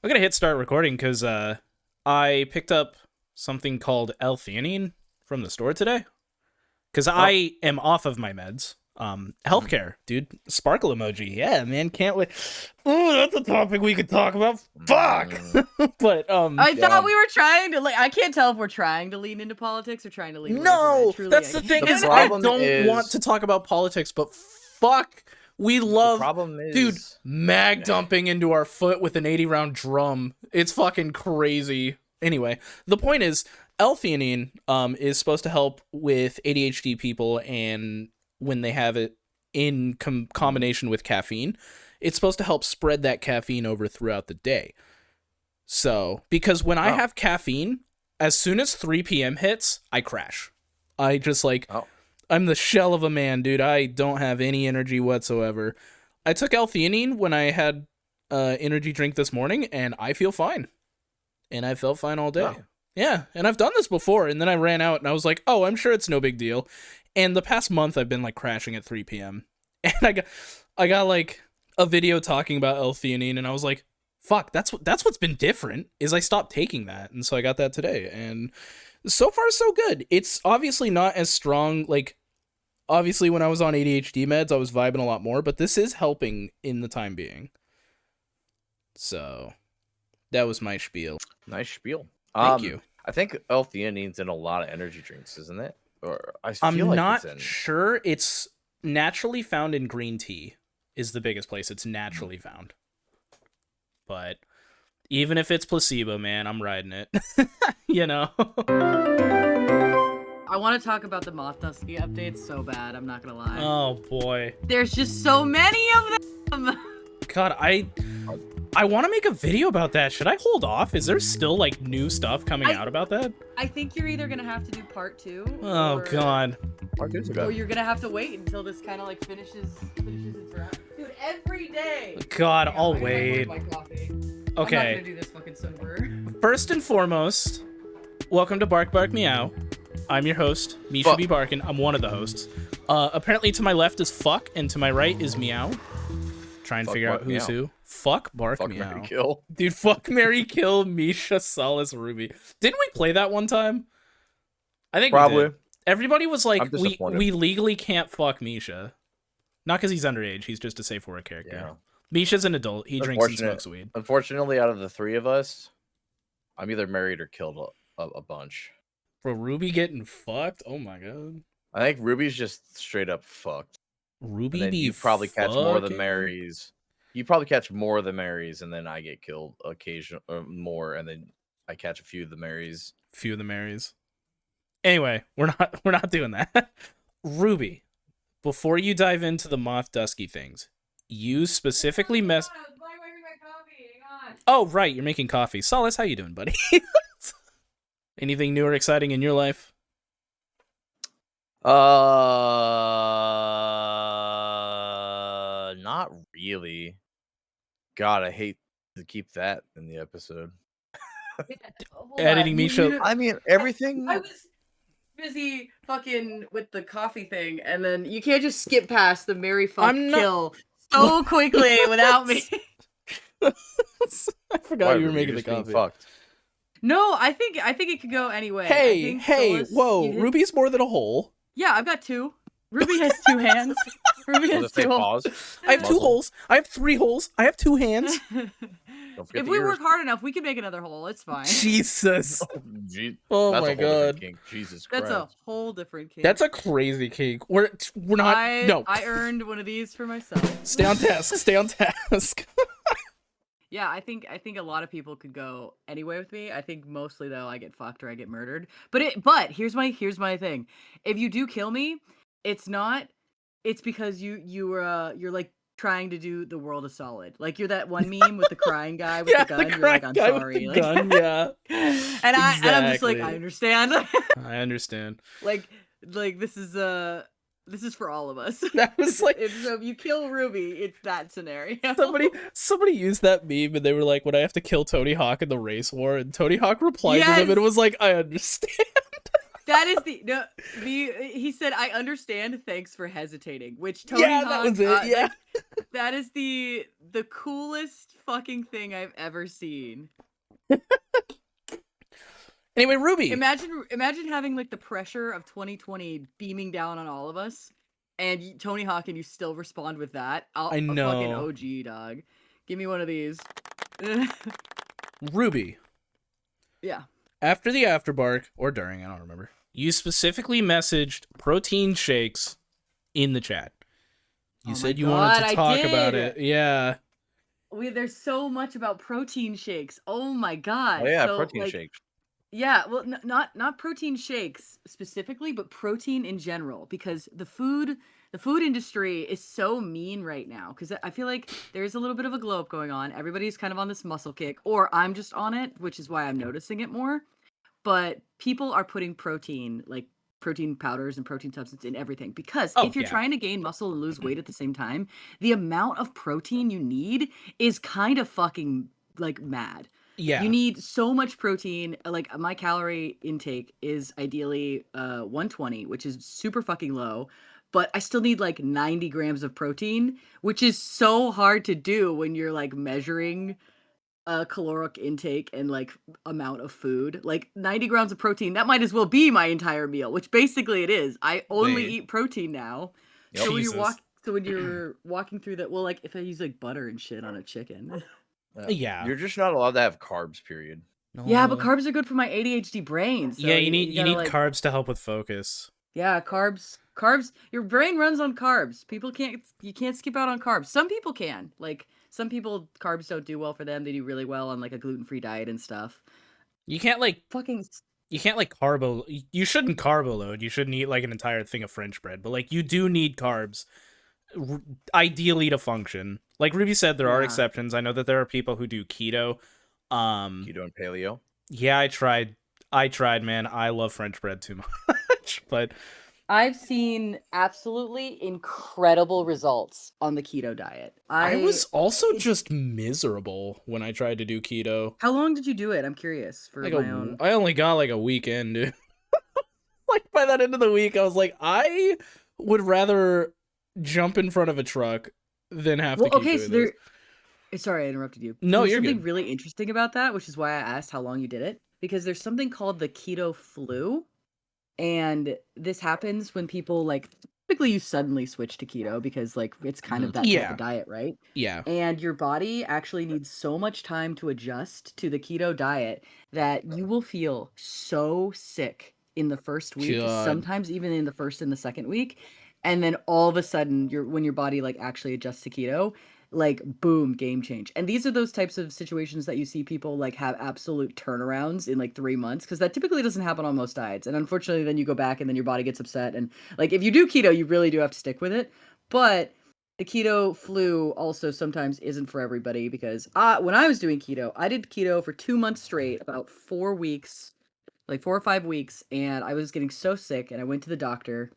I'm gonna hit start recording because I picked up something called L-theanine from the store today. Because I am off of my meds. Healthcare, dude. Sparkle emoji. Yeah, man, can't wait. Oh, that's a topic we could talk about. Fuck. But I thought we were trying to I can't tell if we're trying to lean into politics or trying to lean away from it. Truly, that's the thing is I don't want to talk about politics, but fuck, we love dude mag dumping into our foot with an 80-round drum. It's fucking crazy. Anyway, the point is L-theanine is supposed to help with ADHD people, and when they have it in combination with caffeine, it's supposed to help spread that caffeine over throughout the day. So, because when I have caffeine, as soon as 3 p.m. hits, I crash. I just I'm the shell of a man, dude. I don't have any energy whatsoever. I took L-theanine when I had energy drink this morning, and I feel fine. And I felt fine all day. Wow. Yeah, and I've done this before, and then I ran out, and I was like, oh, I'm sure it's no big deal. And the past month, I've been, crashing at 3 p.m. And I got a video talking about L-theanine, and I was like, fuck, that's what's been different, is I stopped taking that, and so I got that today, and so far, so good. It's obviously not as strong, obviously when I was on ADHD meds, I was vibing a lot more, but this is helping in the time being. So, that was my spiel. Nice spiel. Thank you. I think L-theanine's in a lot of energy drinks, isn't it? Or I'm not sure. It's naturally found in green tea is the biggest place it's naturally found. But even if it's placebo, man, I'm riding it. You know? I want to talk about the Moth Dusky updates so bad, I'm not gonna lie. Oh, boy. There's just so many of them! God, I want to make a video about that. Should I hold off? Is there still, new stuff coming out about that? I think you're either gonna have to do part 2. Oh, God. Part 2's good. Or you're gonna have to wait until this kind of, finishes its round. Dude, every day! God, I'll wait. My coffee. Okay. I'm not gonna do this fucking sober. First and foremost, welcome to Bark Bark Meow. I'm your host, Misha B. Barkin. I'm one of the hosts. Apparently to my left is Fuck, and to my right is Meow. Try and figure out who's who. Fuck Bark Meow. Marry, kill. Dude, fuck, marry, kill, Misha, Solace, Ruby. Didn't we play that one time? I think probably. We did. Everybody was like, we legally can't fuck Misha. Not because he's underage, he's just a safe word character. Yeah. Misha's an adult. He drinks and smokes weed. Unfortunately, out of the 3 of us, I'm either married or killed a bunch. Bro, Ruby getting fucked? Oh my god. I think Ruby's just straight up fucked. Ruby be you probably catch more than Marys. You probably catch more of the Marys, and then I get killed occasionally, or more, and then I catch a few of the Marys. Few of the Marys. Anyway, we're not doing that. Ruby, before you dive into the Moth Dusky things, you specifically Oh, right, you're making coffee. Solace, how you doing, buddy? Anything new or exciting in your life? Not really. God, I hate to keep that in the episode. Editing Misha. I mean, everything. I was busy fucking with the coffee thing, and then you can't just skip past the Mary fuck kill so quickly without me. I forgot you were making the coffee. Fucked. No, I think it could go any way. Hey, whoa! Ruby's more than a hole. Yeah, I've got 2. Ruby has 2 hands. Ruby has 2 holes. I have 2 holes. I have 3 holes. I have 2 hands. If we work hard enough, we can make another hole. It's fine. Jesus. Oh my god. Jesus Christ. That's a whole different kink. That's a crazy kink. We're not. No. I earned one of these for myself. Stay on task. Stay on task. Yeah, I think a lot of people could go anyway with me. I think mostly though I get fucked or I get murdered. But here's my thing. If you do kill me, it's because you're trying to do the world a solid. You're that one meme with the crying guy with the gun. You're like, I'm sorry. With the gun, yeah. And I'm just like, I understand. I understand. This is for all of us. That was so if you kill Ruby, it's that scenario. Somebody used that meme and they were like, when I have to kill Tony Hawk in the race war, and Tony Hawk replied to them and it was like, I understand. That is he said, I understand, thanks for hesitating, which Tony Hawk, that was it, yeah. that is the coolest fucking thing I've ever seen. Anyway, Ruby. Imagine having like the pressure of 2020 beaming down on all of us, and Tony Hawk, and you still respond with that. I know. A fucking OG, dog. Give me one of these. Ruby. Yeah. After the afterbark, or during, I don't remember, you specifically messaged protein shakes in the chat. You said you wanted to talk about it. Yeah. There's so much about protein shakes. Oh my god. Oh yeah, protein shakes. Yeah, well, not protein shakes specifically, but protein in general, because the food industry is so mean right now. Because I feel like there's a little bit of a glow up going on. Everybody's kind of on this muscle kick, or I'm just on it, which is why I'm noticing it more. But people are putting protein, like protein powders and protein substance in everything, because if you're trying to gain muscle and lose weight at the same time, the amount of protein you need is kind of fucking like mad. Yeah. You need so much protein. Like my calorie intake is ideally 120, which is super fucking low, but I still need like 90 grams of protein, which is so hard to do when you're like measuring caloric intake and like amount of food. Like 90 grams of protein, that might as well be my entire meal, which basically it is. I only eat protein now. Yep. So when you're walking through that, well, like if I use like butter and shit on a chicken. Yeah. You're just not allowed to have carbs, period. No. Yeah, but carbs are good for my ADHD brain. So yeah, you need like, carbs to help with focus. Yeah, carbs, your brain runs on carbs. You can't skip out on carbs. Some people can. Like some people, carbs don't do well for them. They do really well on like a gluten-free diet and stuff. You can't like carbo. You shouldn't carbo load. You shouldn't eat like an entire thing of French bread, but like you do need carbs ideally to function. Like Ruby said, there are exceptions. I know that there are people who do keto. Keto and paleo. Yeah, I tried, man. I love French bread too much, but I've seen absolutely incredible results on the keto diet. I was also just miserable when I tried to do keto. How long did you do it? I'm curious for like my own. I only got like a weekend, dude. Like by that end of the week, I was like, I would rather jump in front of a truck than have to keep doing this. Sorry, I interrupted you. No, there's you're something good. really interesting about that, which is why I asked how long you did it. Because there's something called the keto flu. And this happens when people like typically you suddenly switch to keto because like it's kind of that type of diet, right? Yeah. And your body actually needs so much time to adjust to the keto diet that you will feel so sick in the first week, sometimes even in the first and the second week. And then all of a sudden when your body like actually adjusts to keto, like boom, game change. And these are those types of situations that you see people like have absolute turnarounds in like 3 months, because that typically doesn't happen on most diets. And unfortunately then you go back and then your body gets upset, and like if you do keto you really do have to stick with it. But the keto flu also sometimes isn't for everybody, because when I was doing keto, I did keto for 2 months straight, about 4 weeks, like 4 or 5 weeks, and I was getting so sick and I went to the doctor.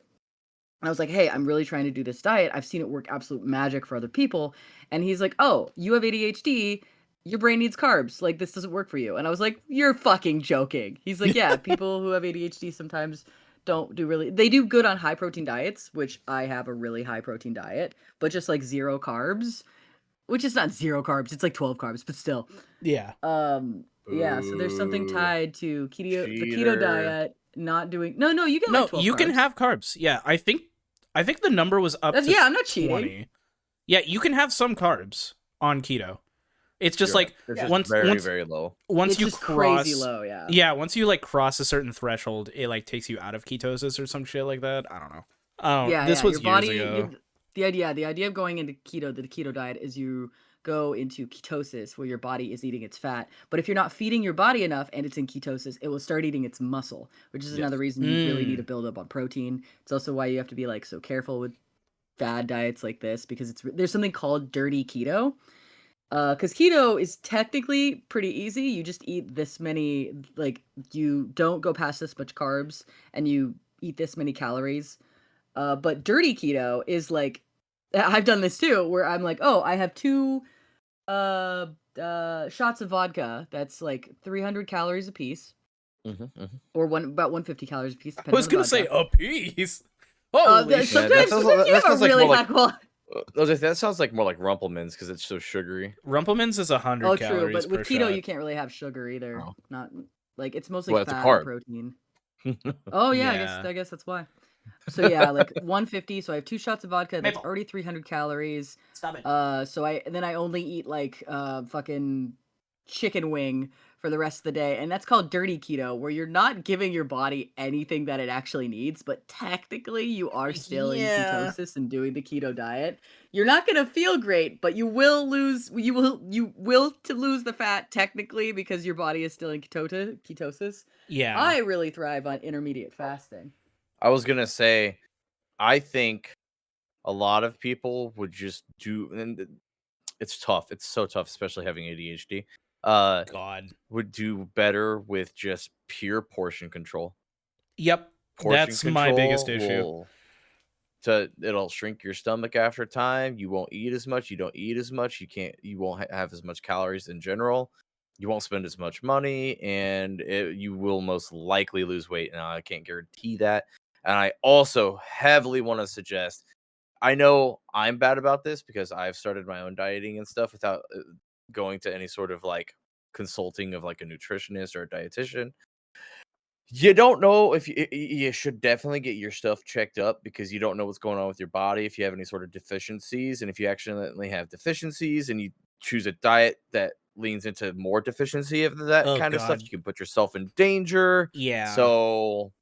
I was like, hey, I'm really trying to do this diet. I've seen it work absolute magic for other people. And he's like, oh, you have ADHD. Your brain needs carbs. Like, this doesn't work for you. And I was like, you're fucking joking. He's like, yeah, people who have ADHD sometimes they do good on high protein diets, which I have a really high protein diet, but just like 0 carbs, which is not 0 carbs. It's like 12 carbs, but still. Yeah. Yeah. So there's something tied to the keto diet. Not doing you get like 12 you carbs. Can have carbs. Yeah, I think the number was up to I'm not cheating. 20. Yeah, you can have some carbs on keto. It's just like once very low. Once you cross crazy low, yeah. Yeah, once you like cross a certain threshold, it like takes you out of ketosis or some shit like that. I don't know. This was years ago. The idea of going into keto, the keto diet, is you go into ketosis where your body is eating its fat. But if you're not feeding your body enough and it's in ketosis, it will start eating its muscle, which is another reason you really need to build up on protein. It's also why you have to be like so careful with fad diets like this, because there's something called dirty keto. Because keto is technically pretty easy. You just eat this many, like you don't go past this much carbs and you eat this many calories. But dirty keto is like, I've done this too, where I'm like, oh, I have 2 shots of vodka that's like 300 calories a piece, or about 150 calories a piece. I was gonna say a piece. Holy sometimes you have a really high quality. That sounds like more like Rumpleman's because it's so sugary. Rumpleman's is 100 calories. Oh, true, but with keto shot. you can't really have sugar either. Oh. Not like it's mostly fat and protein. Oh yeah, I guess that's why. So yeah, like 150. So I have 2 shots of vodka. That's already 300 calories. Stop it. So I only eat like fucking chicken wing for the rest of the day, and that's called dirty keto, where you're not giving your body anything that it actually needs, but technically you are still in ketosis and doing the keto diet. You're not gonna feel great, but you will lose the fat technically because your body is still in ketosis. Yeah, I really thrive on intermediate fasting. I was gonna say, I think a lot of people would just do, and it's tough. It's so tough, especially having ADHD. Would do better with just pure portion control. Yep, that's my biggest issue. It'll shrink your stomach after time. You won't eat as much. You don't eat as much. You won't have as much calories in general. You won't spend as much money, and you will most likely lose weight. Now, I can't guarantee that. And I also heavily want to suggest, I know I'm bad about this because I've started my own dieting and stuff without going to any sort of like consulting of like a nutritionist or a dietitian. You don't know if you should definitely get your stuff checked up because you don't know what's going on with your body, if you have any sort of deficiencies. And if you accidentally have deficiencies and you choose a diet that leans into more deficiency of that kind of stuff, you can put yourself in danger. Yeah. So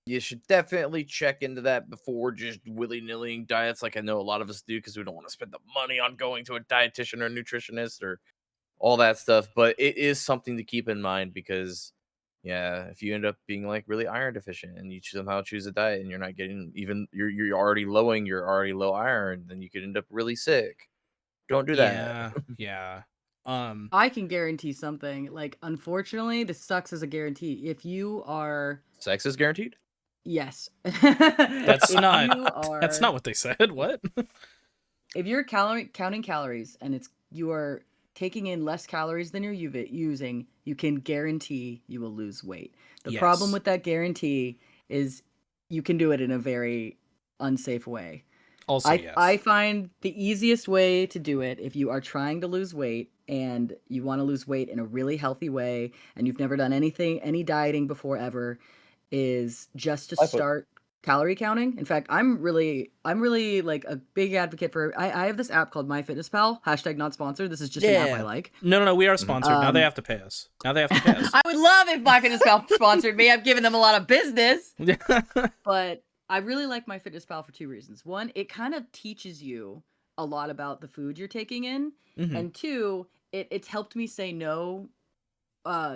you should definitely check into that before just willy-nilly diets like I know a lot of us do, because we don't want to spend the money on going to a dietitian or a nutritionist or all that stuff. But it is something to keep in mind because, yeah, if you end up being like really iron deficient and you somehow choose a diet and you're not getting you're already lowing your already low iron, then you could end up really sick. Don't do that. Yeah. I can guarantee something. Like, unfortunately, this sucks as a guarantee. If you are sex is guaranteed? Yes. That's not what they said. What? If you're counting calories and you are taking in less calories than you're using, you can guarantee you will lose weight. The problem with that guarantee is you can do it in a very unsafe way. Also, I find the easiest way to do it, if you are trying to lose weight and you want to lose weight in a really healthy way and you've never done any dieting before ever, is just to start calorie counting. In fact, I'm really like a big advocate for. I have this app called MyFitnessPal. # not sponsored. This is just an app I like. No, we are sponsored. Now they have to pay us. I would love if MyFitnessPal sponsored me. I've given them a lot of business. But I really like MyFitnessPal for 2 reasons. One, it kind of teaches you a lot about the food you're taking in, and 2, it's helped me say no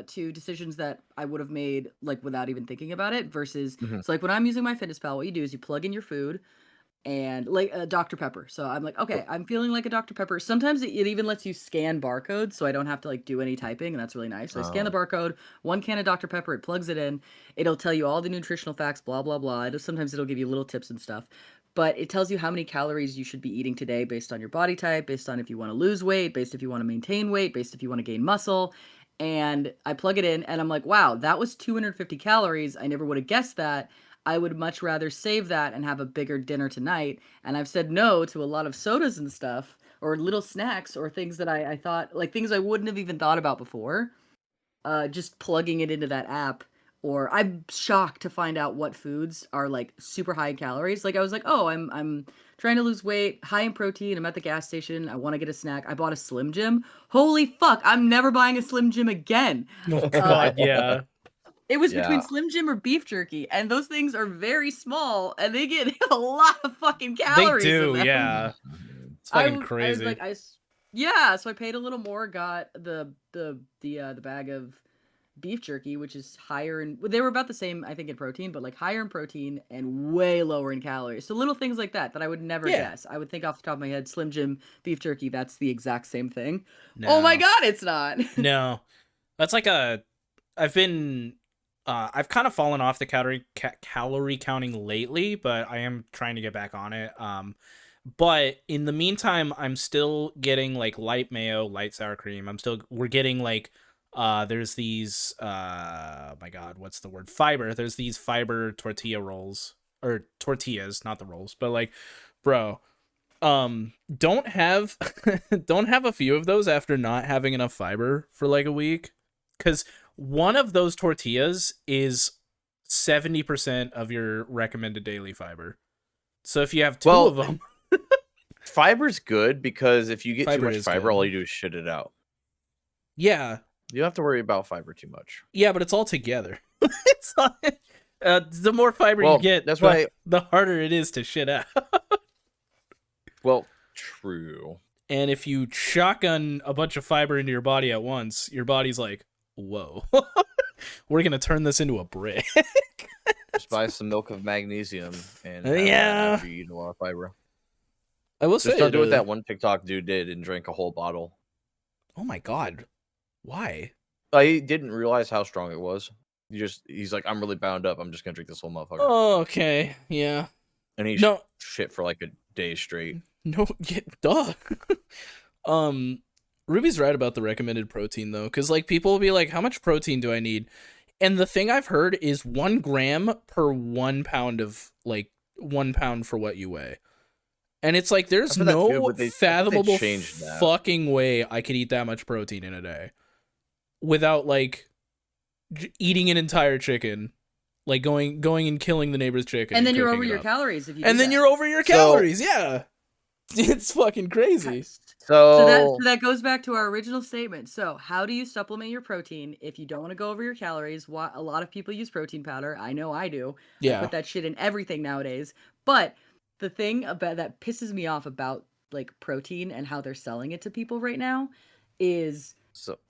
to decisions that I would have made like without even thinking about it. Versus, so like when I'm using MyFitnessPal, what you do is you plug in your food and like Dr. Pepper. So I'm like, okay, I'm feeling like a Dr. Pepper. Sometimes it even lets you scan barcodes, so I don't have to like do any typing, and that's really nice. So I scan the barcode, 1 can of Dr. Pepper, it plugs it in. It'll tell you all the nutritional facts, blah, blah, blah. Sometimes it'll give you little tips and stuff. But it tells you how many calories you should be eating today based on your body type, based on if you want to lose weight, based if you want to maintain weight, based if you want to gain muscle. And I plug it in and I'm like, wow, that was 250 calories. I never would have guessed that. I would much rather save that and have a bigger dinner tonight. And I've said no to a lot of sodas and stuff, or little snacks, or things that I thought, like things I wouldn't have even thought about before. Just plugging it into that app. Or I'm shocked to find out what foods are like super high in calories. Like I was like, oh, I'm trying to lose weight, high in protein. I'm at the gas station. I want to get a snack. I bought a Slim Jim. Holy fuck! I'm never buying a Slim Jim again. Oh God, yeah. It was between Slim Jim or beef jerky, and those things are very small, and they have a lot of fucking calories. They do, in them. Yeah. It's fucking crazy. So I paid a little more. Got the bag of beef jerky, which is higher in, they were about the same, I think, in protein, but like higher in protein and way lower in calories. So little things like that I would never guess. I would think off the top of my head, Slim Jim, beef jerky, that's the exact same thing. No. Oh my God, it's not. No, that's like I've kind of fallen off the calorie counting lately, but I am trying to get back on it. But in the meantime, I'm still getting like light mayo, light sour cream. We're getting like There's these my god, what's the word? Fiber. There's these fiber tortilla rolls, or tortillas, not the rolls, but like, bro, don't have don't have a few of those after not having enough fiber for like a week, because one of those tortillas is 70% of your recommended daily fiber. So if you have two of them, fiber's good, because if you get too much fiber, good. all you do is shit it out. Yeah. You don't have to worry about fiber too much. Yeah, but it's all together. It's all, the more fiber you get, that's why the harder it is to shit out. Well, true. And if you shotgun a bunch of fiber into your body at once, your body's like, whoa, we're going to turn this into a brick. Just buy some milk of magnesium and after you eat a lot of fiber. I will say, don't do what that one TikTok dude did and drank a whole bottle. Oh my god. Why? I didn't realize how strong it was. He's like, I'm really bound up. I'm just going to drink this whole motherfucker. Oh, okay. Yeah. And he shit for like a day straight. No, yeah, duh. Ruby's right about the recommended protein though, because like people will be like, how much protein do I need? And the thing I've heard is 1 gram per 1 pound of, like, 1 pound for what you weigh. And it's like, there's no fathomable fucking way I could eat that much protein in a day without like eating an entire chicken, like going and killing the neighbor's chicken. And then you're over your calories if you. And then you're over your calories, yeah. It's fucking crazy. So that goes back to our original statement. So how do you supplement your protein if you don't want to go over your calories? A lot of people use protein powder. I know I do. Yeah. I put that shit in everything nowadays. But the thing about that pisses me off about like protein and how they're selling it to people right now is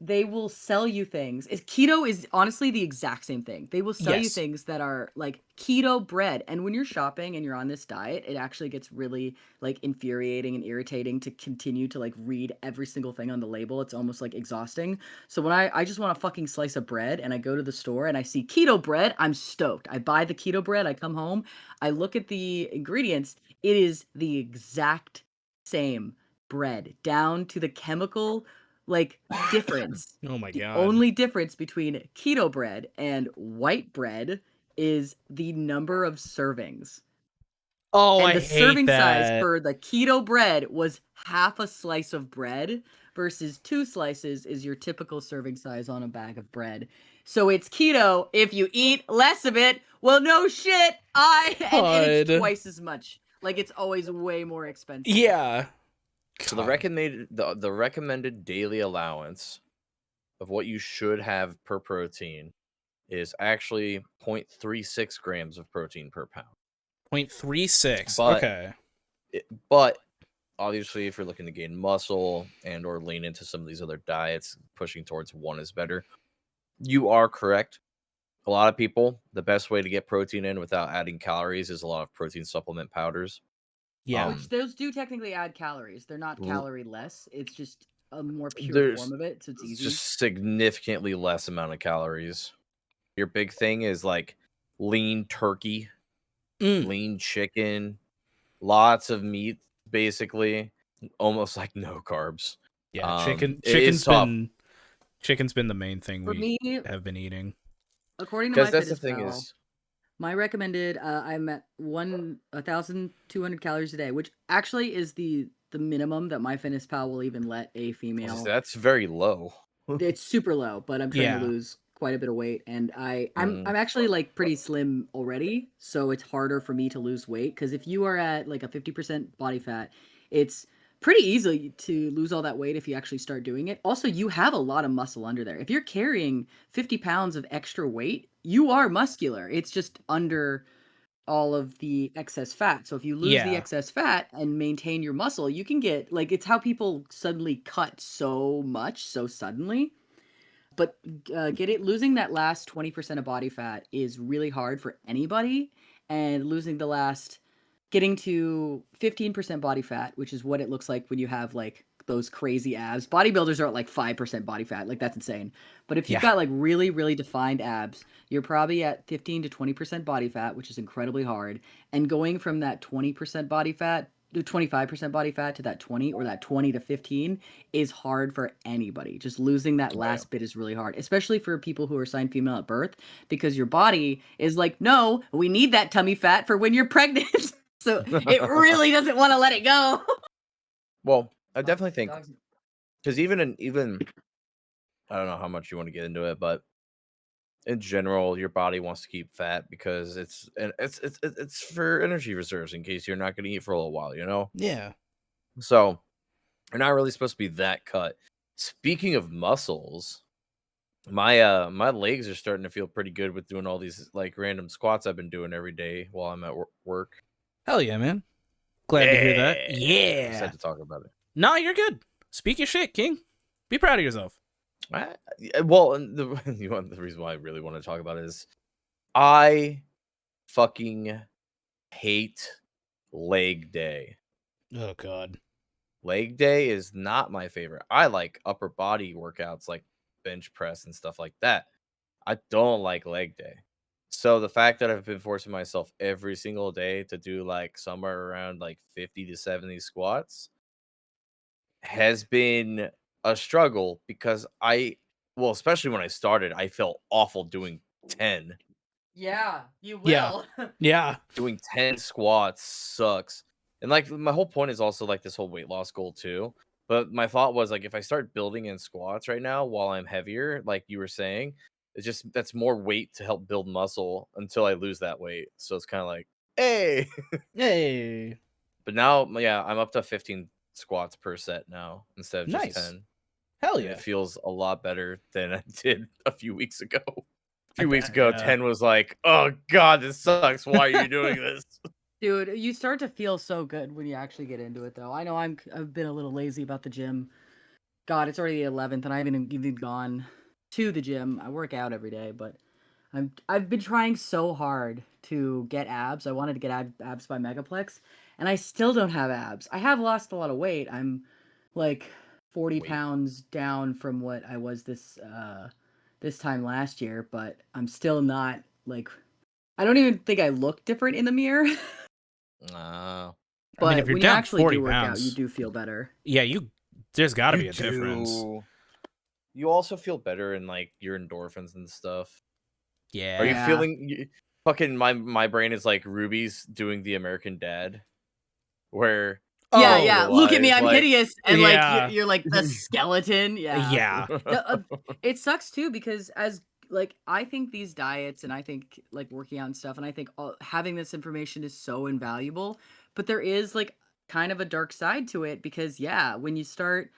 they will sell you things. Keto is honestly the exact same thing. They will sell you things that are like keto bread. And when you're shopping and you're on this diet, it actually gets really like infuriating and irritating to continue to like read every single thing on the label. It's almost like exhausting. So when I just want a fucking slice of bread and I go to the store and I see keto bread, I'm stoked. I buy the keto bread, I come home, I look at the ingredients. It is the exact same bread down to the chemical like difference. Oh my god. The only difference between keto bread and white bread is the number of servings. Oh, and I the hate serving that. size for the keto bread was half a slice of bread versus 2 slices is your typical serving size on a bag of bread. So it's keto if you eat less of it. Well, no shit. And it's twice as much. Like it's always way more expensive. Yeah. So the recommended daily allowance of what you should have per protein is actually 0.36 grams of protein per pound. 0.36. Okay. But obviously, if you're looking to gain muscle and or lean into some of these other diets, pushing towards 1 is better. You are correct. A lot of people, the best way to get protein in without adding calories is a lot of protein supplement powders. Yeah. Which those do technically add calories. They're not calorie less. It's just a more pure form of it, so it's easy. Just significantly less amount of calories. Your big thing is like lean turkey, lean chicken, lots of meat, basically, almost like no carbs. Yeah, chicken's been the main thing we have been eating. According to MyFitnessPal, my recommended, I'm at 1,200 calories a day, which actually is the minimum that MyFitnessPal will even let a female. That's very low. It's super low, but I'm trying to lose quite a bit of weight, and I'm actually like pretty slim already, so it's harder for me to lose weight. Because if you are at like a 50% body fat, it's pretty easy to lose all that weight if you actually start doing it. Also, you have a lot of muscle under there. If you're carrying 50 pounds of extra weight, you are muscular. It's just under all of the excess fat. So if you lose the excess fat and maintain your muscle, you can get like, it's how people suddenly cut so much so suddenly. But losing that last 20% of body fat is really hard for anybody, and losing the last, getting to 15% body fat, which is what it looks like when you have like those crazy abs. Bodybuilders are at like 5% body fat. Like that's insane. But if you've got like really, really defined abs, you're probably at 15 to 20% body fat, which is incredibly hard. And going from that 20% body fat 25% body fat to that 20 or that 20 to 15 is hard for anybody. Just losing that last bit is really hard, especially for people who are assigned female at birth, because your body is like, no, we need that tummy fat for when you're pregnant. So it really doesn't want to let it go. Well, I definitely think, because even I don't know how much you want to get into it, but in general, your body wants to keep fat because it's for energy reserves in case you're not going to eat for a little while, you know? Yeah. So you're not really supposed to be that cut. Speaking of muscles, my legs are starting to feel pretty good with doing all these like random squats I've been doing every day while I'm at work. Hell yeah, man. Glad to hear that. Yeah. I just had to talk about it. No, you're good. Speak your shit, King. Be proud of yourself. Well, the reason why I really want to talk about it is I fucking hate leg day. Oh, God. Leg day is not my favorite. I like upper body workouts like bench press and stuff like that. I don't like leg day. So the fact that I've been forcing myself every single day to do like somewhere around like 50 to 70 squats has been a struggle because especially when I started, I felt awful doing 10. Yeah, you will. Yeah. Doing 10 squats sucks. And like my whole point is also like this whole weight loss goal too. But my thought was like if I start building in squats right now while I'm heavier, like you were saying, that's more weight to help build muscle until I lose that weight. So it's kind of like, hey. Hey. But now, yeah, I'm up to 15 squats per set now instead of just 10. Hell And yeah. it feels a lot better than I did a few weeks ago. A few weeks ago, 10 was like, oh God, this sucks. Why are you doing this? Dude, you start to feel so good when you actually get into it, though. I know I've been a little lazy about the gym. God, it's already the 11th, and I haven't even gone to the gym. I work out every day, but I've been trying so hard to get abs. I wanted to get abs by Megaplex, and I still don't have abs. I have lost a lot of weight. I'm like 40 pounds down from what I was this time last year, but I'm still not like. I don't even think I look different in the mirror. But I mean, if you're when down you actually 40 do work pounds, out, you do feel better. Yeah, there's got to be a difference. You also feel better in like your endorphins and stuff. Yeah. Are you feeling fucking my brain is like Ruby's doing the American Dad where yeah. Look at me, I'm like, hideous, and like you're like the skeleton. Yeah. It sucks too because like I think these diets and I think like working out and stuff, and I think having this information is so invaluable, but there is like kind of a dark side to it because when you start,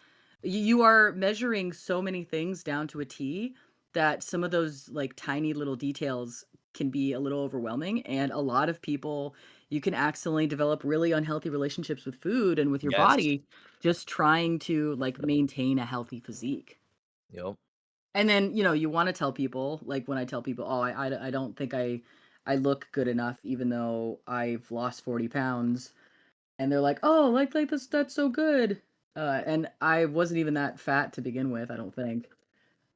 you are measuring so many things down to a T that some of those like tiny little details can be a little overwhelming, and a lot of people, you can accidentally develop really unhealthy relationships with food and with your body just trying to like maintain a healthy physique. Yep. And then, you want to tell people, like when I tell people, oh, I don't think I look good enough, even though I've lost 40 pounds. And they're like, oh, like that's so good. And I wasn't even that fat to begin with, I don't think.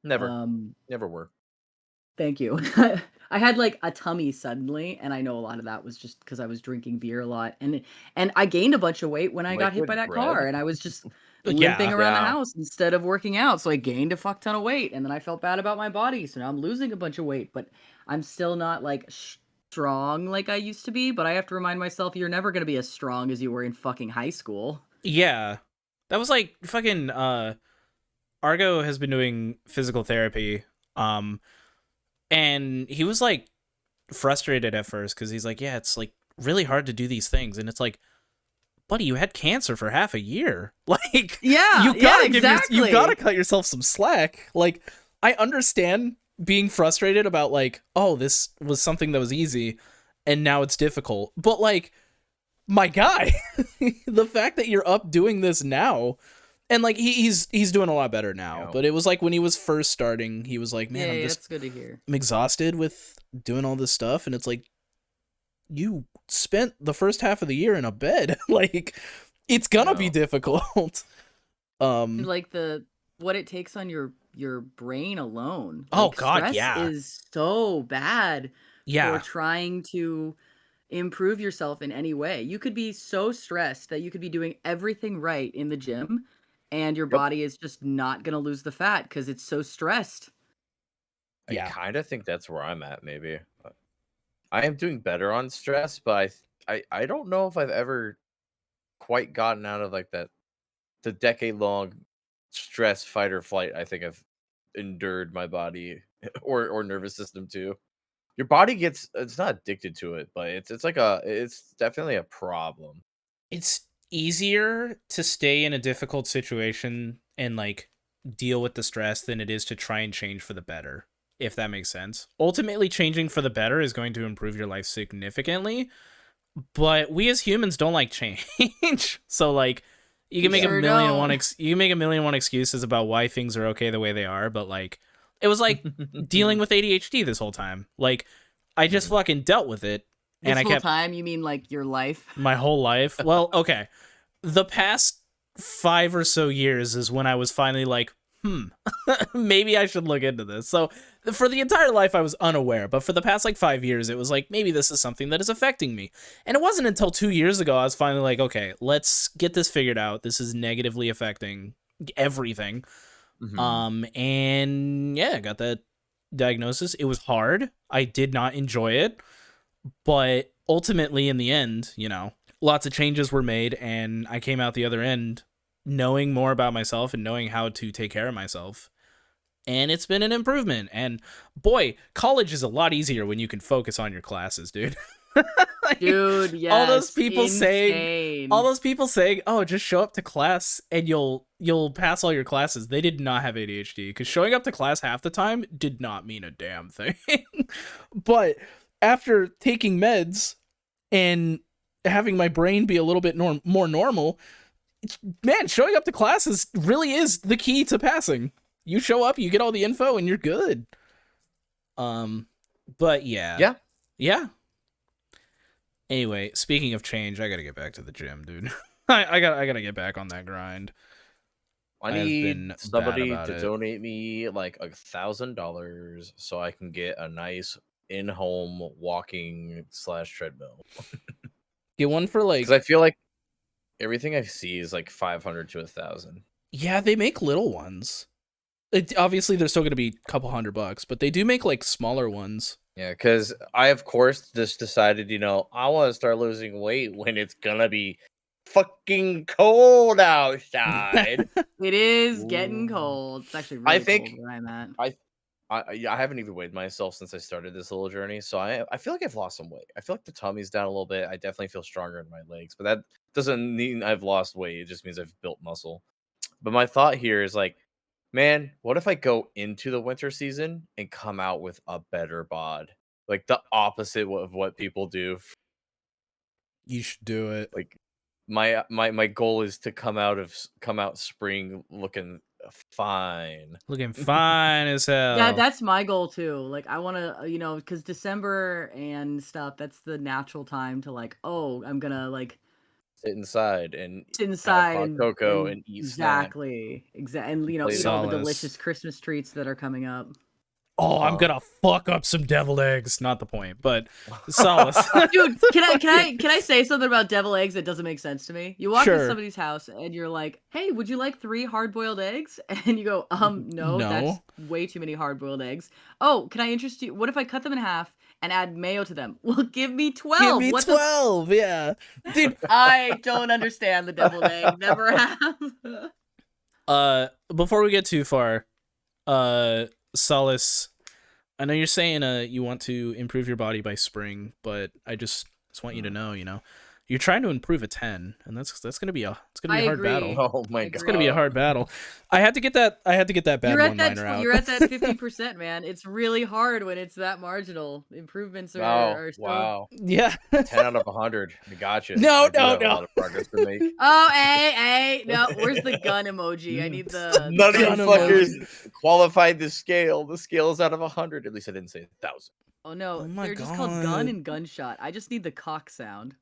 Never were. Thank you. I had like a tummy suddenly, and I know a lot of that was just because I was drinking beer a lot, and I gained a bunch of weight when I got hit by that car, and I was just limping around the house instead of working out, so I gained a fuck ton of weight, and then I felt bad about my body, so now I'm losing a bunch of weight, but I'm still not like strong like I used to be. But I have to remind myself, you're never gonna be as strong as you were in fucking high school. Yeah, that was like fucking. Argo has been doing physical therapy. And he was like frustrated at first because he's like, yeah, it's like really hard to do these things. And it's like, buddy, you had cancer for half a year. Like, you gotta cut yourself some slack. Like, I understand being frustrated about like, oh, this was something that was easy and now it's difficult. But like, my guy, the fact that you're up doing this now, and like he's doing a lot better now, but it was like when he was first starting, he was like, man, that's good to hear. I'm exhausted with doing all this stuff, and it's like, you spent the first half of the year in a bed. Like, it's gonna be difficult. Like what it takes on your brain alone. Oh God, stress is so bad. Yeah. For trying to improve yourself in any way. You could be so stressed that you could be doing everything right in the gym and your body is just not going to lose the fat because it's so stressed. I kind of think that's where I'm at, maybe. I am doing better on stress, but I don't know if I've ever quite gotten out of like the decade-long stress, fight or flight. I think I've endured my body or nervous system too. Your body it's not addicted to it, but it's definitely a problem. It's easier to stay in a difficult situation and like deal with the stress than it is to try and change for the better, if that makes sense. Ultimately, changing for the better is going to improve your life significantly, but we as humans don't like change. So like you can make a million and one excuses about why things are okay the way they are, but like it was like dealing with ADHD this whole time. Like I just fucking dealt with it. This whole time, you mean like your life? My whole life? Well, okay. The past 5 or so years is when I was finally like, maybe I should look into this. So for the entire life, I was unaware. But for the past like 5 years, it was like, maybe this is something that is affecting me. And it wasn't until 2 years ago, I was finally like, okay, let's get this figured out. This is negatively affecting everything. And yeah, I got that diagnosis. It was hard. I did not enjoy it. But ultimately, in the end, you know, lots of changes were made, and I came out the other end knowing more about myself and knowing how to take care of myself. And it's been an improvement. And boy, college is a lot easier when you can focus on your classes, dude. Like, dude, yes. All those people saying, "Oh, just show up to class and you'll pass all your classes." They did not have ADHD, because showing up to class half the time did not mean a damn thing. But after taking meds and having my brain be a little bit more normal, man, showing up to classes really is the key to passing. You show up, you get all the info, and you're good. But yeah. Anyway, speaking of change, I gotta get back to the gym, dude. I gotta get back on that grind. I need somebody to donate me like $1,000 so I can get a nice in-home walking / treadmill. Get one for like, because I feel like everything I see is like 500 to 1,000. Yeah, they make little ones. Obviously, they're still gonna be a couple $100, but they do make like smaller ones. Yeah, because I of course just decided, I want to start losing weight when it's gonna be fucking cold outside. It is getting cold. It's actually really cold where I'm at. I haven't even weighed myself since I started this little journey, so I feel like I've lost some weight. I feel like the tummy's down a little bit. I definitely feel stronger in my legs, but that doesn't mean I've lost weight. It just means I've built muscle. But my thought here is like, man, what if I go into the winter season and come out with a better bod? Like the opposite of what people do. You should do it. Like my goal is to come out spring looking fine. Looking fine as hell. Yeah, that's my goal too. Like I want to, because December and stuff, that's the natural time to like, oh, I'm going to like sit inside and have hot cocoa and eat exactly. And eat all the delicious Christmas treats that are coming up. Oh, I'm gonna fuck up some deviled eggs. Not the point, but solace. Dude, can I say something about deviled eggs that doesn't make sense to me? You walk into somebody's house and you're like, "Hey, would you like 3 hard-boiled eggs?" And you go, no, that's way too many hard-boiled eggs. Oh, can I interest you? What if I cut them in half and add mayo to them? Well, give me 12. Give me 12. Yeah, dude. I don't understand the deviled egg. Never have. Before we get too far, Solace, I know you're saying you want to improve your body by spring, but I just want you to know, you're trying to improve a 10, and that's gonna be a hard battle. Oh my god, it's gonna be a hard battle. I had to get that bad one-liner out. You're at that 50%, man. It's really hard when it's that marginal. Improvements are still... Wow. Yeah. 10 out of 100. I got you. No. A lot of progress to make. Oh, hey, no. Where's the gun emoji? I need the. None of you fuckers qualified the scale. The scale is out of 100. At least I didn't say 1,000. Oh no, they're just called gun and gunshot. I just need the cock sound.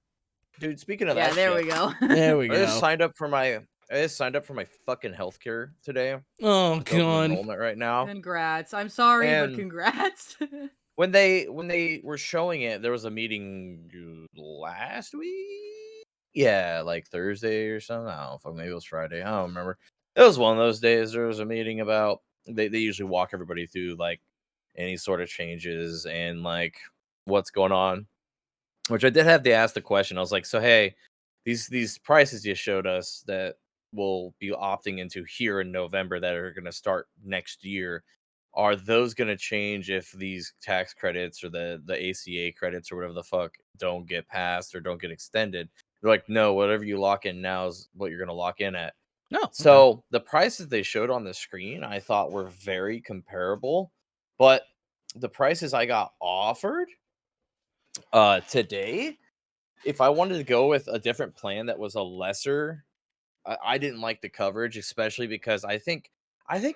Dude, speaking of that, there we go. There we go. I just signed up for my fucking healthcare today. Oh god. Enrollment right now. Congrats. I'm sorry, but congrats. when they were showing it, there was a meeting last week. Yeah, like Thursday or something. I don't know. Maybe it was Friday. I don't remember. It was one of those days. There was a meeting about they usually walk everybody through like any sort of changes and like what's going on. Which I did have to ask the question. I was like, so hey, these prices you showed us that we'll be opting into here in November that are going to start next year, are those going to change if these tax credits or the ACA credits or whatever the fuck don't get passed or don't get extended? They're like, no, whatever you lock in now is what you're going to lock in at. No. Okay. So the prices they showed on the screen, I thought were very comparable, but the prices I got offered today, if I wanted to go with a different plan that was a lesser, I didn't like the coverage, especially because I think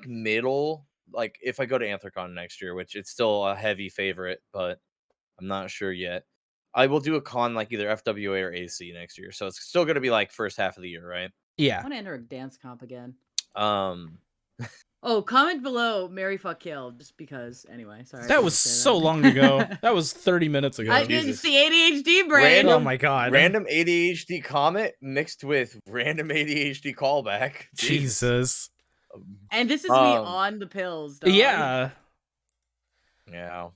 middle, like if I go to Anthrocon next year, which it's still a heavy favorite, but I'm not sure yet. I will do a con like either FWA or AC next year, so it's still going to be like first half of the year, right? I Yeah. want to enter a dance comp again. Oh, comment below Mary Fuck Kill, just because. Anyway, sorry. That was so long ago. That was 30 minutes ago. It's the ADHD brain. Oh my god. Random ADHD comment mixed with random ADHD callback. Jesus. And this is me on the pills, dog. Yeah. Yeah.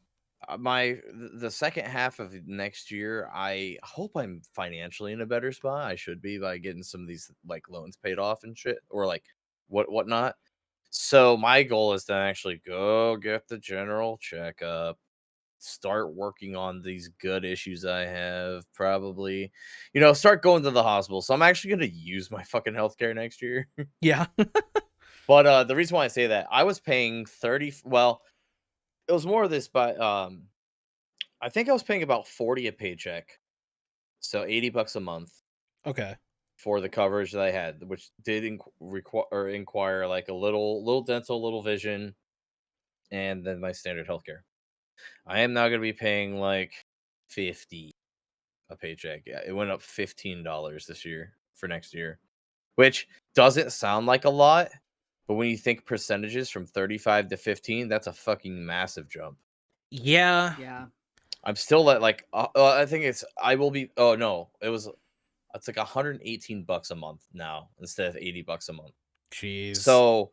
The second half of next year, I hope I'm financially in a better spot. I should be by getting some of these like loans paid off and shit, or like whatnot. So my goal is to actually go get the general checkup, start working on these gut issues I have, probably, start going to the hospital. So I'm actually going to use my fucking healthcare next year. Yeah. But the reason why I say that, I was paying well, it was more of this, but I think I was paying about 40 a paycheck. So $80 a month. Okay. For the coverage that I had, which did require like a little dental, little vision, and then my standard healthcare. I am now going to be paying like 50 a paycheck. Yeah, it went up $15 this year for next year, which doesn't sound like a lot, but when you think percentages from 35 to 15, that's a fucking massive jump. Yeah. Yeah. I'm still at like I think it's like $118 a month now instead of $80 a month. Jeez. So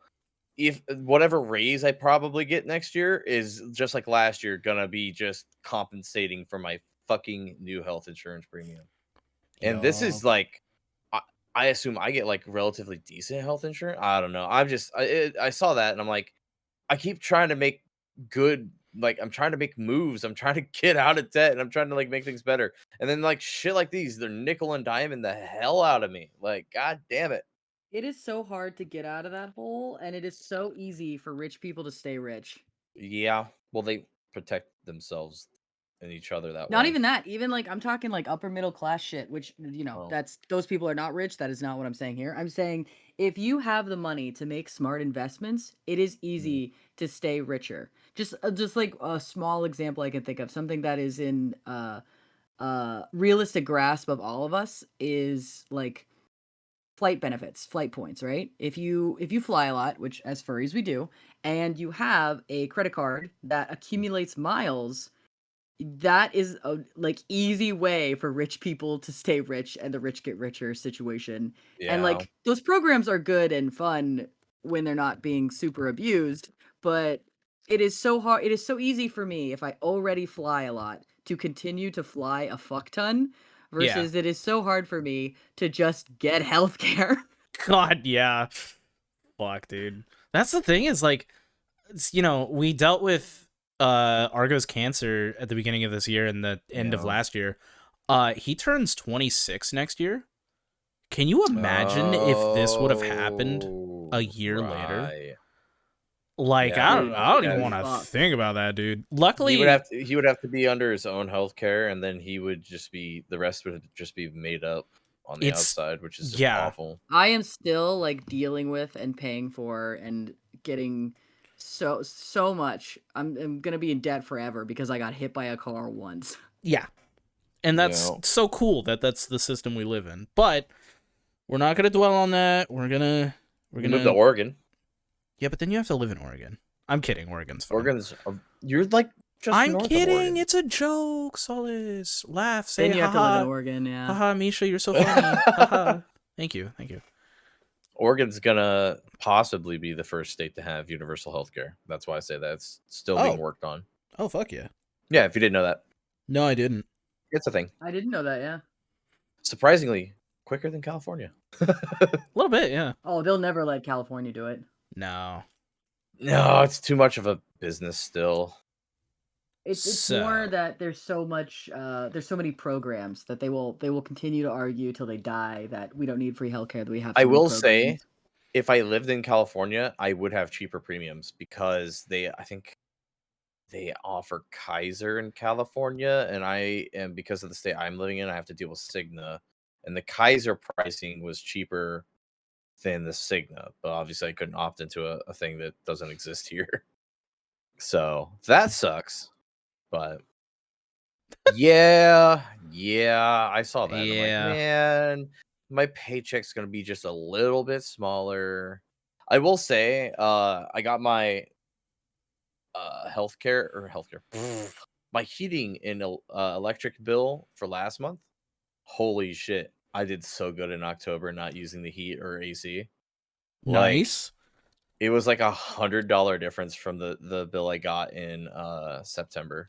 if whatever raise I probably get next year is just like last year, gonna be just compensating for my fucking new health insurance premium. And this is like, I assume I get like relatively decent health insurance. I don't know. I saw that and I'm like, I keep trying to make I'm trying to make moves. I'm trying to get out of debt and I'm trying to like make things better. And then like shit like these, they're nickel and diming the hell out of me. Like, god damn it. It is so hard to get out of that hole, and it is so easy for rich people to stay rich. Yeah. Well, they protect themselves and each other that way. Not even that. Even like I'm talking like upper middle class shit, which that's those people are not rich. That is not what I'm saying here. I'm saying if you have the money to make smart investments, it is easy to stay richer. Just like a small example I can think of, something that is in realistic grasp of all of us is like flight benefits, flight points, right? If you fly a lot, which as furries we do, and you have a credit card that accumulates miles, that is a like easy way for rich people to stay rich and the rich get richer situation. Yeah. And like those programs are good and fun when they're not being super abused, but it is so hard, it is so easy for me if I already fly a lot to continue to fly a fuck ton versus it is so hard for me to just get healthcare. God, yeah. Fuck, dude. That's the thing is like, we dealt with Argo's cancer at the beginning of this year and the end of last year. He turns 26 next year. Can you imagine if this would have happened a year later? Like, I don't even want to think about that, dude. Luckily, he would have to be under his own health care, and then the rest would just be made up on the outside, which is just awful. I am still like dealing with and paying for and getting so much. I'm gonna be in debt forever because I got hit by a car once. Yeah, and that's so cool that that's the system we live in. But we're not gonna dwell on that. We're gonna move to Oregon. Yeah, but then you have to live in Oregon. I'm kidding. Oregon's fine. You're like just I'm north of kidding. Oregon. It's a joke. Solace. Laugh. Say Then you have to live in Oregon, yeah. Haha, Misha, you're so funny. Haha. Thank you. Oregon's gonna possibly be the first state to have universal healthcare. That's why I say that it's still being worked on. Oh, fuck yeah. Yeah, if you didn't know that. No, I didn't. It's a thing. I didn't know that, yeah. Surprisingly, quicker than California. A little bit, yeah. Oh, they'll never let California do it. No. No, it's too much of a business still. It's more that there's so many programs that they will continue to argue till they die that we don't need free healthcare, that we have. I will say, if I lived in California, I would have cheaper premiums because I think they offer Kaiser in California, and because of the state I'm living in, I have to deal with Cigna, and the Kaiser pricing was cheaper than the Cigna, but obviously I couldn't opt into a thing that doesn't exist here. So that sucks. But yeah, I saw that. Yeah. I'm like, man, my paycheck's gonna be just a little bit smaller. I will say, I got my healthcare. My heating and electric bill for last month. Holy shit. I did so good in October not using the heat or AC. Nice. It was like $100 difference from the bill I got in September.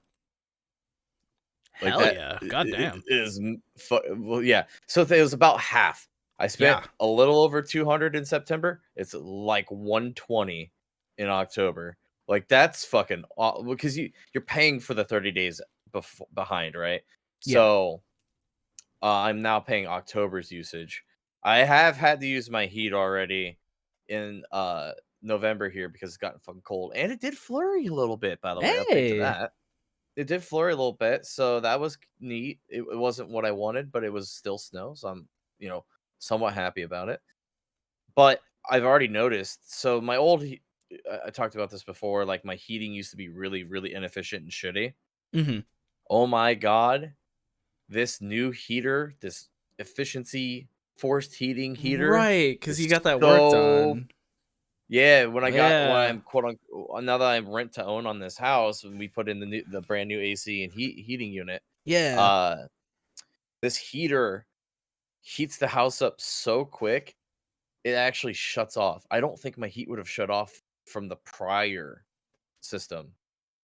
Hell Like yeah. God damn. Well, yeah. So it was about half. I spent a little over 200 in September. It's like 120 in October. Like that's fucking because you're paying for the 30 days behind, right? Yeah. So I'm now paying October's usage. I have had to use my heat already in November here because it's gotten fucking cold, and it did flurry a little bit. By the way, update to that. It did flurry a little bit, so that was neat. It wasn't what I wanted, but it was still snow, so I'm somewhat happy about it. But I've already noticed. So my old, I talked about this before. Like my heating used to be really, really inefficient and shitty. Mm-hmm. Oh my god, this new heater, this efficiency forced heating heater, right? Because you got that work done. Yeah, when I'm quote unquote, now that I'm rent to own on this house, and we put in the brand new AC and heating unit. Yeah. This heater heats the house up so quick, it actually shuts off. I don't think my heat would have shut off from the prior system.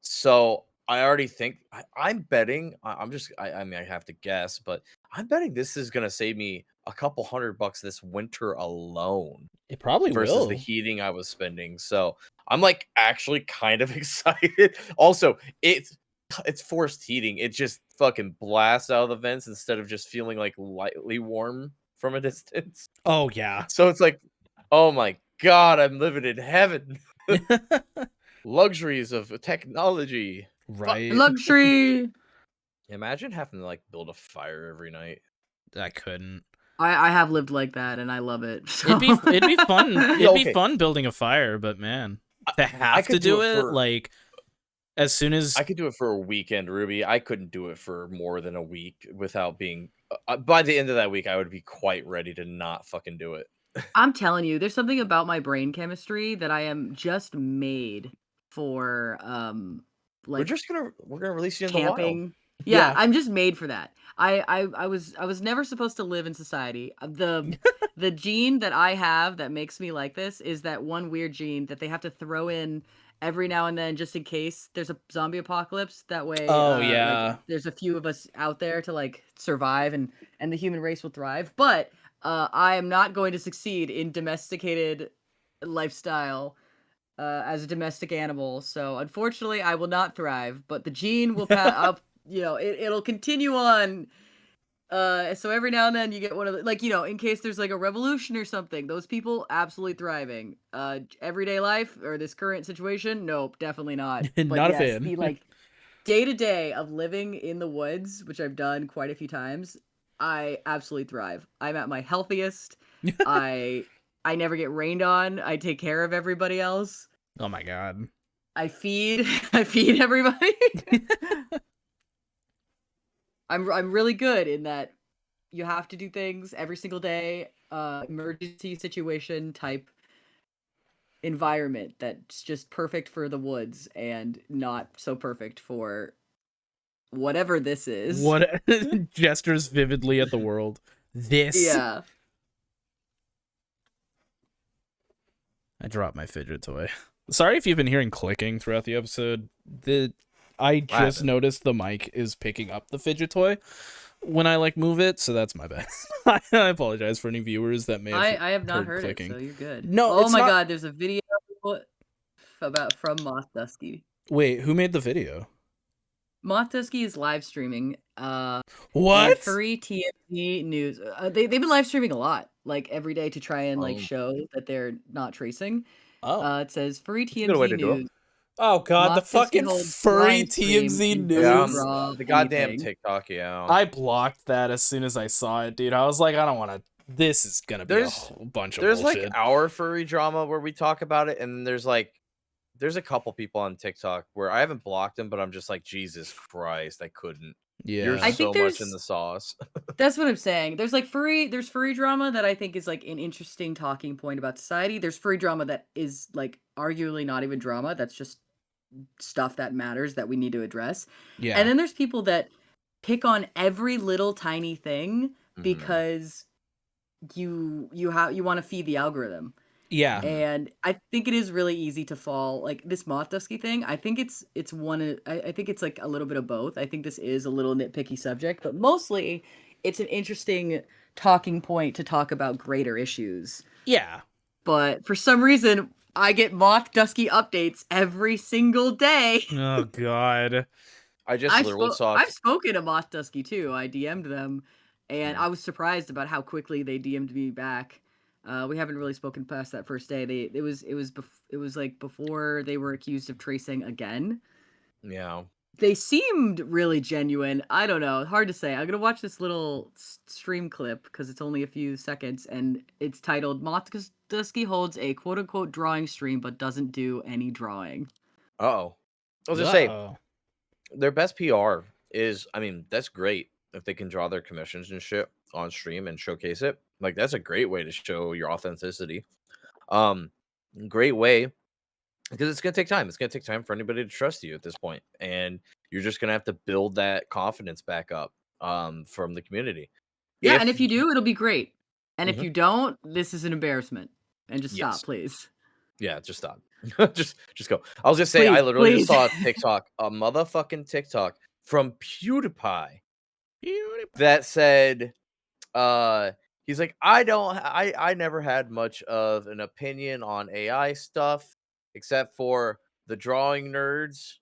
So I already think I'm betting. I mean, I have to guess, but I'm betting this is gonna save me a couple $100 this winter alone. It probably versus the heating I was spending. So I'm like actually kind of excited. Also, it's forced heating. It just fucking blasts out of the vents instead of just feeling like lightly warm from a distance. Oh yeah. So it's like, oh my god, I'm living in heaven. Luxuries of technology. Right. Luxury. Imagine having to like build a fire every night. I couldn't. I have lived like that and I love it. So. It'd be fun. It'd be fun building a fire, but man, to have to do it like as soon as I could do it for a weekend, Ruby. I couldn't do it for more than a week without being. By the end of that week, I would be quite ready to not fucking do it. I'm telling you, there's something about my brain chemistry that I am just made for. Like we're gonna release you in camping. the wild. Yeah, I'm just made for that. I was never supposed to live in society. The gene that I have that makes me like this is that one weird gene that they have to throw in every now and then just in case there's a zombie apocalypse. That way, like, there's a few of us out there to like survive and the human race will thrive. But I am not going to succeed in domesticated lifestyle as a domestic animal. So unfortunately, I will not thrive. But the gene will pass up. It'll continue on. So every now and then you get one of the, like, in case there's like a revolution or something, those people absolutely thriving. Everyday life or this current situation, nope, definitely not. But not a fan. The like day to day of living in the woods, which I've done quite a few times, I absolutely thrive. I'm at my healthiest. I never get rained on. I take care of everybody else. Oh my god. I feed everybody. I'm really good in that you have to do things every single day, emergency situation type environment that's just perfect for the woods and not so perfect for whatever this is. What gestures vividly at the world. This. Yeah. I dropped my fidget toy. Sorry if you've been hearing clicking throughout the episode. I just noticed the mic is picking up the fidget toy when I like move it, so that's my bad. I apologize for any viewers that may have I have not heard clicking. it, so you're good. No, oh my god, there's a video from Moth Dusky. Wait, who made the video? Moth Dusky is live streaming. What? Free TMZ news. They've been live streaming a lot, like every day to try and like show that they're not tracing. It says free TMZ news. Oh god, the fucking furry TMZ news. Yeah, the goddamn TikTok, yeah. I blocked that as soon as I saw it, dude. I was like, I don't want to. This is gonna be a whole bunch of bullshit. There's like our furry drama where we talk about it, and there's a couple people on TikTok where I haven't blocked them, but I'm just like, Jesus Christ, I couldn't. Yeah, you're so much in the sauce. That's what I'm saying. There's furry drama that I think is like an interesting talking point about society. There's furry drama that is like arguably not even drama. That's just stuff that matters that we need to address. Yeah. And then there's people that pick on every little tiny thing because you want to feed the algorithm. Yeah. And I think it is really easy to fall like this Moth Dusky thing. I think it's I think it's like a little bit of both. I think this is a little nitpicky subject, but mostly it's an interesting talking point to talk about greater issues. Yeah. But for some reason, I get Moth Dusky updates every single day. Oh god. I've spoken to Moth Dusky too. I DM'd them, and I was surprised about how quickly they DM'd me back. We haven't really spoken past that first day. It was like before they were accused of tracing again. Yeah. They seemed really genuine. I don't know. Hard to say. I'm going to watch this little stream clip because it's only a few seconds, and it's titled Moth Dusky holds a quote-unquote drawing stream but doesn't do any drawing. Uh-oh. I was just say, their best PR is, I mean, that's great if they can draw their commissions and shit on stream and showcase it. Like, that's a great way to show your authenticity. Great way, because it's going to take time. It's going to take time for anybody to trust you at this point. And you're just going to have to build that confidence back up from the community. Yeah, and if you do, it'll be great. And if you don't, this is an embarrassment. And just stop, please. Yeah, just stop. just go. I was just saying, I literally just saw a motherfucking TikTok from PewDiePie that said, he's like, I never had much of an opinion on AI stuff, except for the drawing nerds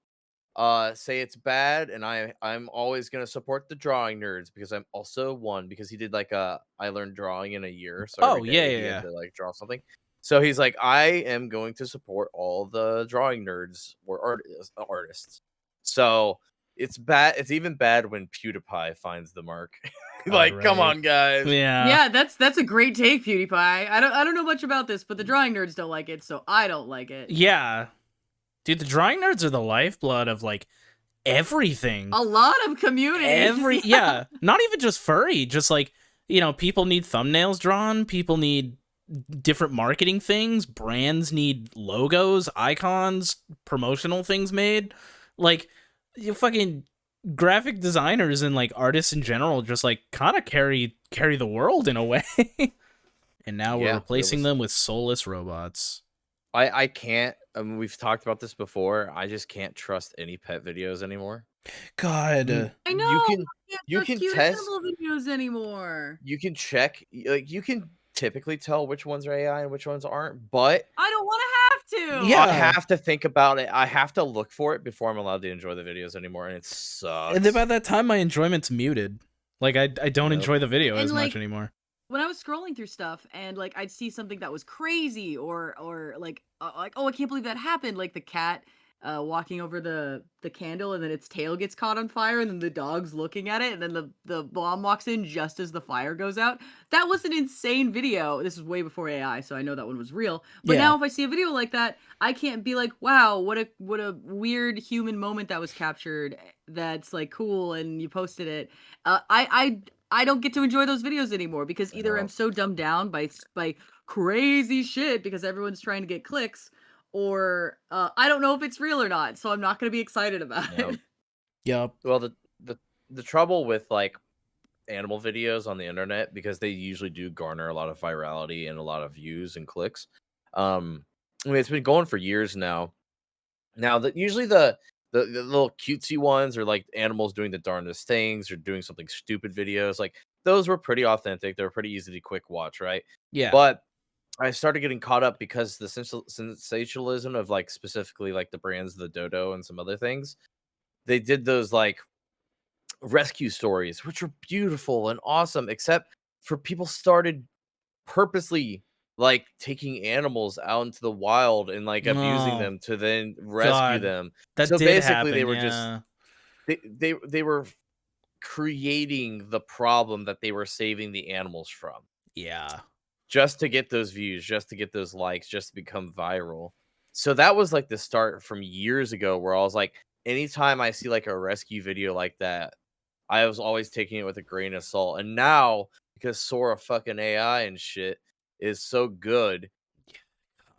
say it's bad, and I'm always gonna support the drawing nerds because I'm also one, because he did like I learned drawing in a year. So he had to like draw something. So he's like, I am going to support all the drawing nerds or artists. So it's bad. It's even bad when PewDiePie finds the mark. Like, come on, guys. Yeah, that's a great take, PewDiePie. I don't know much about this, but the drawing nerds don't like it, so I don't like it. Yeah. Dude, the drawing nerds are the lifeblood of like everything. A lot of communities. Yeah. Not even just furry, just like, you know, people need thumbnails drawn, people need different marketing things, brands need logos, icons, promotional things made. Like, you fucking graphic designers and like artists in general just like kind of carry the world in a way. And now we're replacing them with soulless robots. I can't. We've talked about this before. I just can't trust any pet videos anymore. God, I know. You can cute test animal videos anymore. You can check. Like, you can typically tell which ones are AI and which ones aren't. But I don't want to have to. Yeah, I have to think about it. I have to look for it before I'm allowed to enjoy the videos anymore, and it sucks. And then by that time, my enjoyment's muted. Like, I don't enjoy the video as much anymore. When I was scrolling through stuff and like I'd see something that was crazy or like oh, I can't believe that happened, like the cat walking over the candle and then its tail gets caught on fire and then the dog's looking at it and then the bomb walks in just as the fire goes out. That was an insane video. This is way before AI, so I know that one was real. But now if I see a video like that, I can't be like, wow, what a weird human moment that was captured. That's like cool, and you posted it. I don't get to enjoy those videos anymore because either I'm so dumbed down by crazy shit because everyone's trying to get clicks, or I don't know if it's real or not, so I'm not going to be excited about it. Yep. Well, the trouble with like animal videos on the internet, because they usually do garner a lot of virality and a lot of views and clicks. I mean, it's been going for years now. Now that usually the little cutesy ones are like animals doing the darndest things or doing something stupid videos. Like those were pretty authentic. They were pretty easy to quick watch, right? Yeah. But I started getting caught up because the sensationalism of like specifically like the brands, the dodo and some other things. They did those like rescue stories, which were beautiful and awesome, except for people started purposely like taking animals out into the wild and like abusing them to then rescue them. That So did basically happen, they were yeah. just they were creating the problem that they were saving the animals from. Yeah. Just to get those views, just to get those likes, just to become viral. So that was like the start from years ago where I was like, anytime I see like a rescue video like that, I was always taking it with a grain of salt. And now, because Sora fucking AI and shit is so good,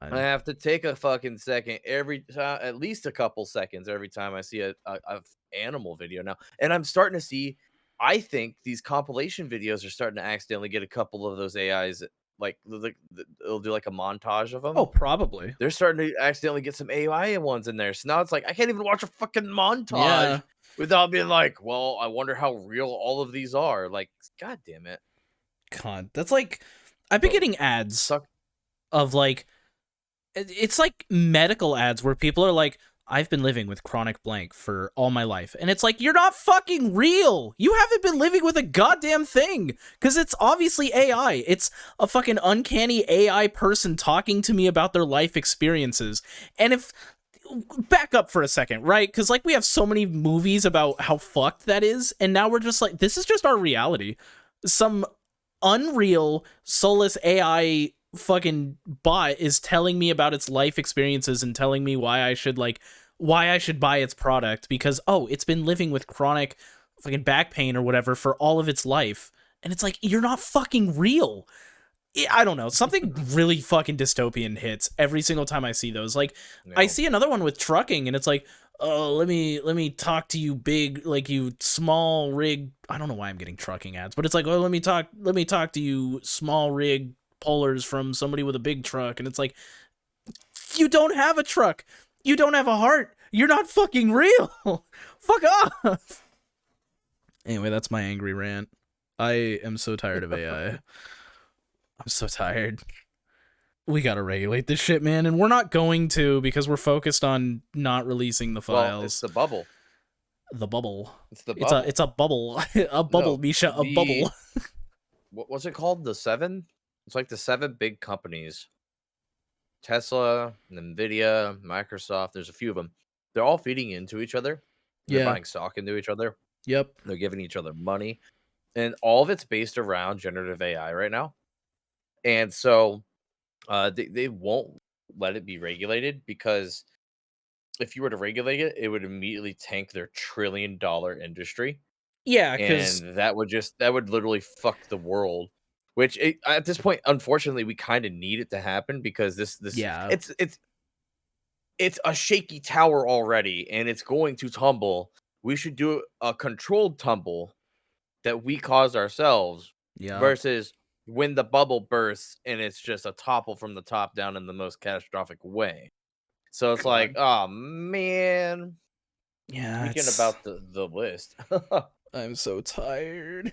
I have to take a fucking second every time, at least a couple seconds every time I see a animal video now. And I'm starting to see, I think these compilation videos are starting to accidentally get a couple of those AIs. Like they'll do like a montage of them. Oh, probably. They're starting to accidentally get some AI ones in there. So now it's like I can't even watch a fucking montage without being like, well, I wonder how real all of these are. Like, god damn it. God, that's like I've been getting ads of like it's like medical ads where people are like, I've been living with chronic blank for all my life. And it's like, you're not fucking real. You haven't been living with a goddamn thing. Because it's obviously AI. It's a fucking uncanny AI person talking to me about their life experiences. And if... Back up for a second, right? Because, like, we have so many movies about how fucked that is. And now we're just like, this is just our reality. Some unreal, soulless AI fucking bot is telling me about its life experiences and telling me why I should buy its product because it's been living with chronic fucking back pain or whatever for all of its life. And it's like, you're not fucking real. I don't know. Something really fucking dystopian hits every single time I see those. Like, I see another one with trucking and it's like, oh, let me talk to you big, like you small rig. I don't know why I'm getting trucking ads, but it's like, oh, let me talk to you small rig pullers from somebody with a big truck. And it's like, you don't have a truck. You don't have a heart. You're not fucking real. Fuck off. Anyway, that's my angry rant. I am so tired of AI. I'm so tired. We gotta regulate this shit, man, and we're not going to because we're focused on not releasing the files. Well, it's the bubble. The bubble. It's the bubble. It's a bubble. A bubble, no, Misha. A bubble. What's it called? The 7? It's like the 7 big companies. Tesla, Nvidia, Microsoft. There's a few of them. They're all feeding into each other. They're buying stock into each other. Yep. They're giving each other money. And all of it's based around generative AI right now. And so they won't let it be regulated because if you were to regulate it, it would immediately tank their $1 trillion industry. Yeah, because that would literally fuck the world. Which at this point, unfortunately, we kind of need it to happen because this it's a shaky tower already, and it's going to tumble. We should do a controlled tumble that we caused ourselves versus when the bubble bursts and it's just a topple from the top down in the most catastrophic way. So it's like, oh man. Yeah. Speaking about the list. I'm so tired.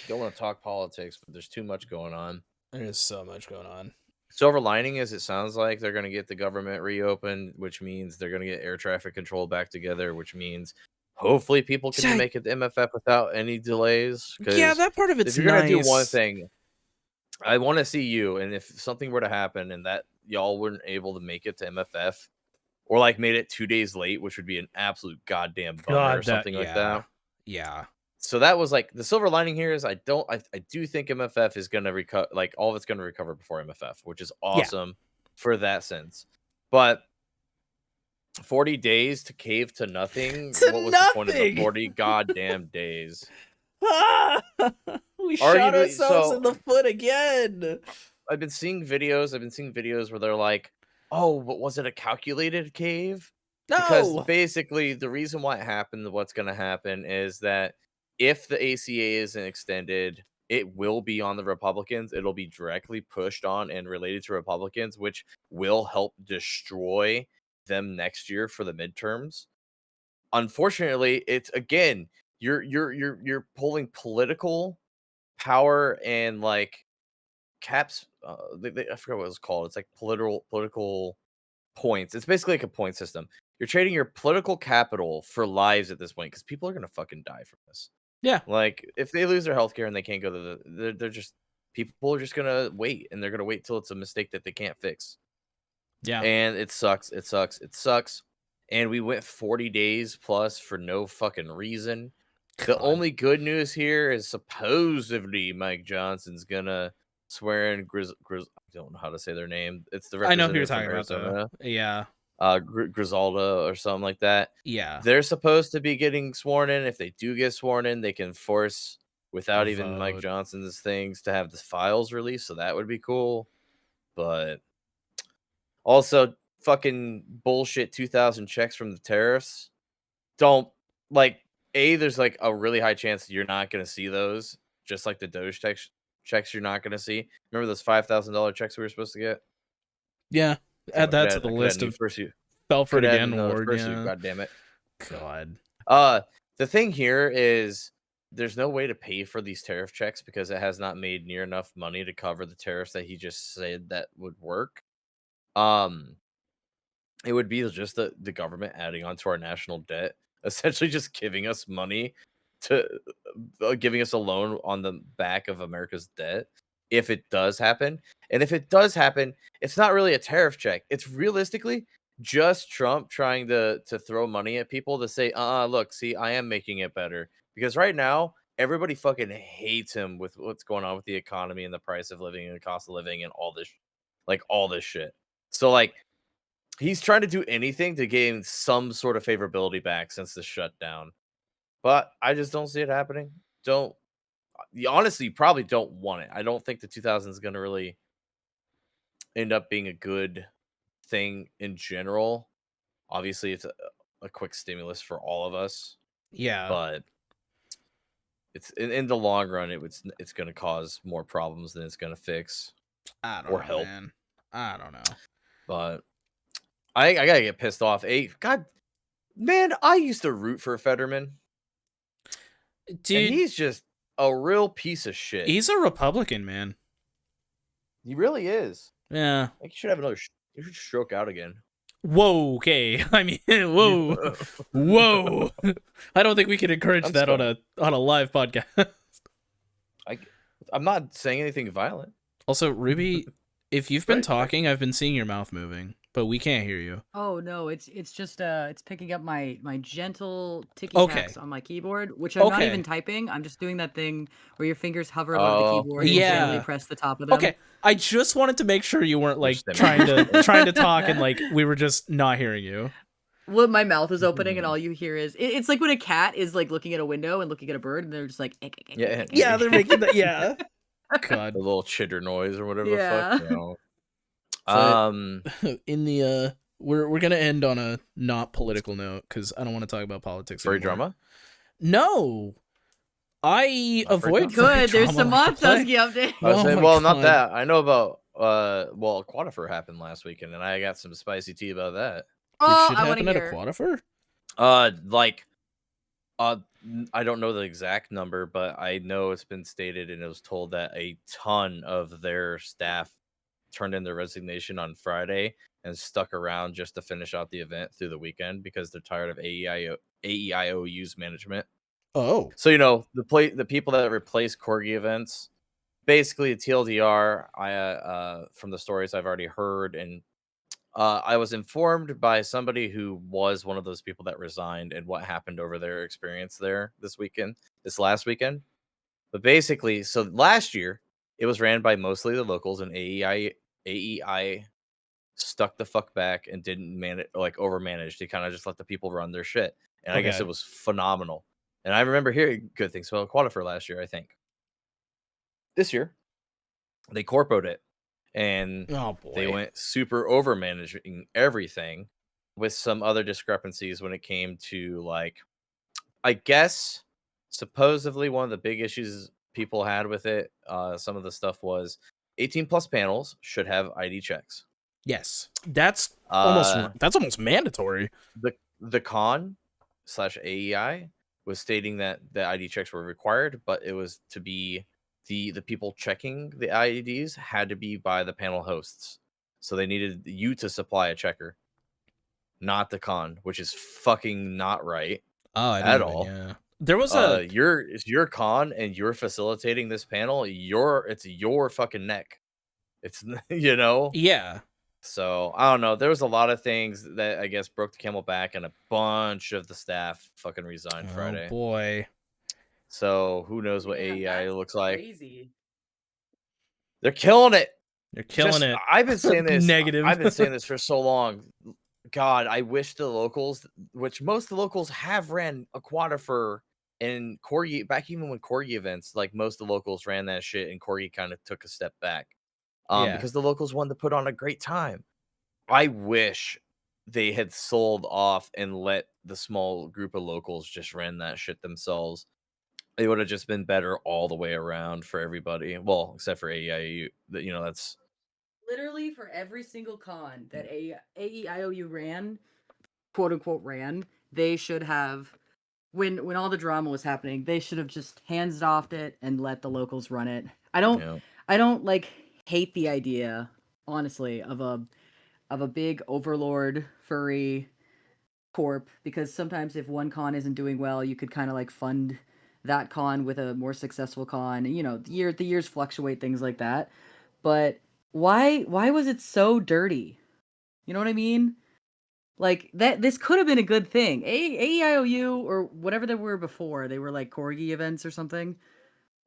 Don't want to talk politics, but there's too much going on. There's so much going on. Silver lining is it sounds like they're going to get the government reopened, which means they're going to get air traffic control back together, which means hopefully people can make it to MFF without any delays. Yeah, that part of it's if you're going to do one thing, I want to see you, and if something were to happen and that y'all weren't able to make it to MFF or like made it 2 days late, which would be an absolute goddamn bummer or something like that. Yeah. So that was like the silver lining here is I do think MFF is going to recover, like all of it's going to recover before MFF, which is awesome for that sense. But 40 days to cave to nothing. What was the point of the 40 goddamn days? We shot ourselves in the foot again. I've been seeing videos where they're like, "Oh, but was it a calculated cave?" Because No. basically the reason why it happened, what's going to happen is that if the ACA isn't extended, it will be on the Republicans. It'll be directly pushed on and related to Republicans, which will help destroy them next year for the midterms. Unfortunately, it's again, you're pulling political power and like caps. I forgot what it was called. It's like political points. It's basically like a point system. You're trading your political capital for lives at this point because people are gonna fucking die from this. Yeah. Like if they lose their healthcare and they can't go to they're just people are just gonna wait and they're gonna wait till it's a mistake that they can't fix. Yeah. And it sucks. It sucks. It sucks. And we went 40 days plus for no fucking reason. The God. only good news here is supposedly Mike Johnson's gonna swear in I don't know how to say their name. It's the I know who you're representative from talking Arizona. about, though. Yeah. Griselda or something like that. Yeah. They're supposed to be getting sworn in. If they do get sworn in, they can force without even Mike Vote. Johnson's things to have the files released. So that would be cool. But also, fucking bullshit 2,000 checks from the tariffs. Don't like there's like a really high chance that you're not going to see those, just like the Doge checks you're not going to see. Remember those $5,000 checks we were supposed to get? Yeah. Add that to the list of fell for it again award. Yeah. God damn it. God. The thing here is there's no way to pay for these tariff checks because it has not made near enough money to cover the tariffs that he just said that would work. It would be just the government adding on to our national debt, essentially just giving us money to giving us a loan on the back of America's debt if it does happen. And if it does happen, it's not really a tariff check. It's realistically just Trump trying to throw money at people to say, look, see, I am making it better. Because right now, everybody fucking hates him with what's going on with the economy and the price of living and the cost of living and all this shit. So like he's trying to do anything to gain some sort of favorability back since the shutdown. But I just don't see it happening. You honestly probably don't want it. I don't think the 2000s is going to really end up being a good thing in general. Obviously, it's a quick stimulus for all of us. Yeah. But it's in the long run, it's going to cause more problems than it's going to fix. I don't know, help. man. I don't know. But I gotta get pissed off. God, man, I used to root for Fetterman. Dude, and he's just a real piece of shit. He's a Republican, man. He really is. Yeah. Like, he should have he should stroke out again. Whoa, okay. I mean, whoa. Whoa. I don't think we can encourage that on a live podcast. I'm not saying anything violent. Also, Ruby, if you've been talking, I've been seeing your mouth moving, but we can't hear you. Oh no, it's just it's picking up my gentle ticky taps on my keyboard, which I'm not even typing. I'm just doing that thing where your fingers hover above the keyboard and gently press the top of them. Okay, I just wanted to make sure you weren't like trying to talk and like we were just not hearing you. Well, my mouth is opening and all you hear is it's like when a cat is like looking at a window and looking at a bird and they're just like yeah, they're making that God, the little chitter noise or whatever the fuck. You know. So in the we're gonna end on a not political note because I don't want to talk about politics. Furry drama? No, I avoid. Good. There's some Montosky update. Well, not that. I know about. Aquatifur happened last weekend, and I got some spicy tea about that. Oh, I want to hear. Aquatifur? I don't know the exact number, but I know it's been stated and it was told that a ton of their staff turned in their resignation on Friday and stuck around just to finish out the event through the weekend because they're tired of AEIOU's management. Oh. So, the people that replace Corgi events, basically a TLDR, from the stories I've already heard, and I was informed by somebody who was one of those people that resigned and what happened over their experience there this last weekend. But basically, so last year, it was ran by mostly the locals, and AEI stuck the fuck back and didn't overmanaged. They kind of just let the people run their shit. And I guess it was phenomenal. And I remember hearing good things about Aquatifur last year, I think. This year, they corpoed it. and Oh they boy. went super over managing everything, with some other discrepancies when it came to like, I guess supposedly one of the big issues people had with it, some of the stuff was 18 plus panels should have ID checks. Yes, that's Uh, almost mandatory. the con slash AEI was stating that the ID checks were required, but it was to be the people checking the IDs had to be by the panel hosts. So they needed you to supply a checker, not the con, which is fucking not right Oh, I at didn't even. all. Yeah, there was a. It's your con and you're facilitating this panel. It's your fucking neck. It's you know. Yeah. So I don't know. There was a lot of things that I guess broke the camel back, and a bunch of the staff fucking resigned Oh Friday. boy. So who knows what Man, AEI that's looks like? crazy. They're killing it. You're killing it. I've been saying this. Negative. I've been saying this for so long. God, I wish the locals, which most of the locals have ran Aquatifur and Corgi back even when Corgi events, like most of the locals ran that shit, and Corgi kind of took a step back. Yeah. Because the locals wanted to put on a great time. I wish they had sold off and let the small group of locals just ran that shit themselves. It would have just been better all the way around for everybody. Well, except for AEIU. You know, that's Literally for every single con that AEIOU ran, quote unquote ran, they should have when all the drama was happening, they should have just hands offed it and let the locals run it. you know, I don't like hate the idea, honestly, of a big overlord furry corp, because sometimes if one con isn't doing well, you could kind of like fund that con with a more successful con. You know, the years fluctuate, things like that. But why was it so dirty? You know what I mean? Like that this could have been a good thing. AEIOU or whatever they were before, they were like corgi events or something.